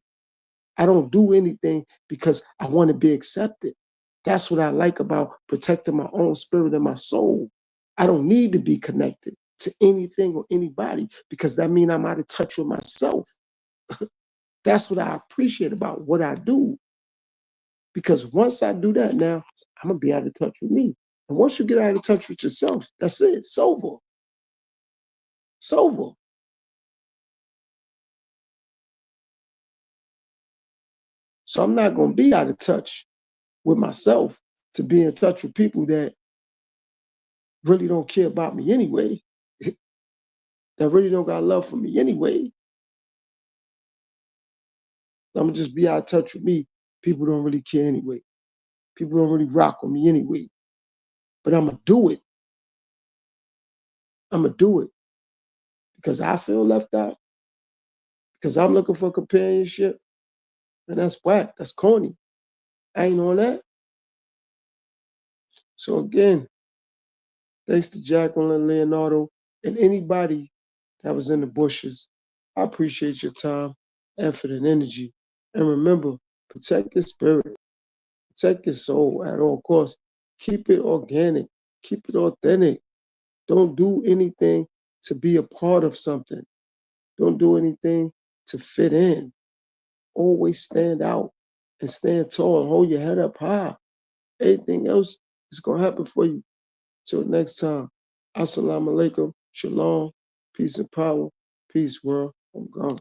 I don't do anything because I want to be accepted. That's what I like about protecting my own spirit and my soul. I don't need to be connected to anything or anybody because that means I'm out of touch with myself. That's what I appreciate about what I do. Because once I do that now, I'm going to be out of touch with me. And once you get out of touch with yourself, that's it. It's over. It's over. So I'm not going to be out of touch with myself to be in touch with people that really don't care about me anyway, that really don't got love for me anyway. I'm gonna just be out of touch with me. People don't really care anyway. People don't really rock with me anyway. But I'm gonna do it. I'm gonna do it because I feel left out, because I'm looking for companionship. And that's whack. That's corny. I ain't on that. So again, thanks to Jacqueline, Leonardo, and anybody that was in the bushes. I appreciate your time, effort, and energy. And remember, protect your spirit. Protect your soul at all costs. Keep it organic. Keep it authentic. Don't do anything to be a part of something. Don't do anything to fit in. Always stand out and stand tall and hold your head up high. Anything else is going to happen for you. Till next time. Assalamu alaikum. Shalom. Peace and power. Peace, world. I'm gone.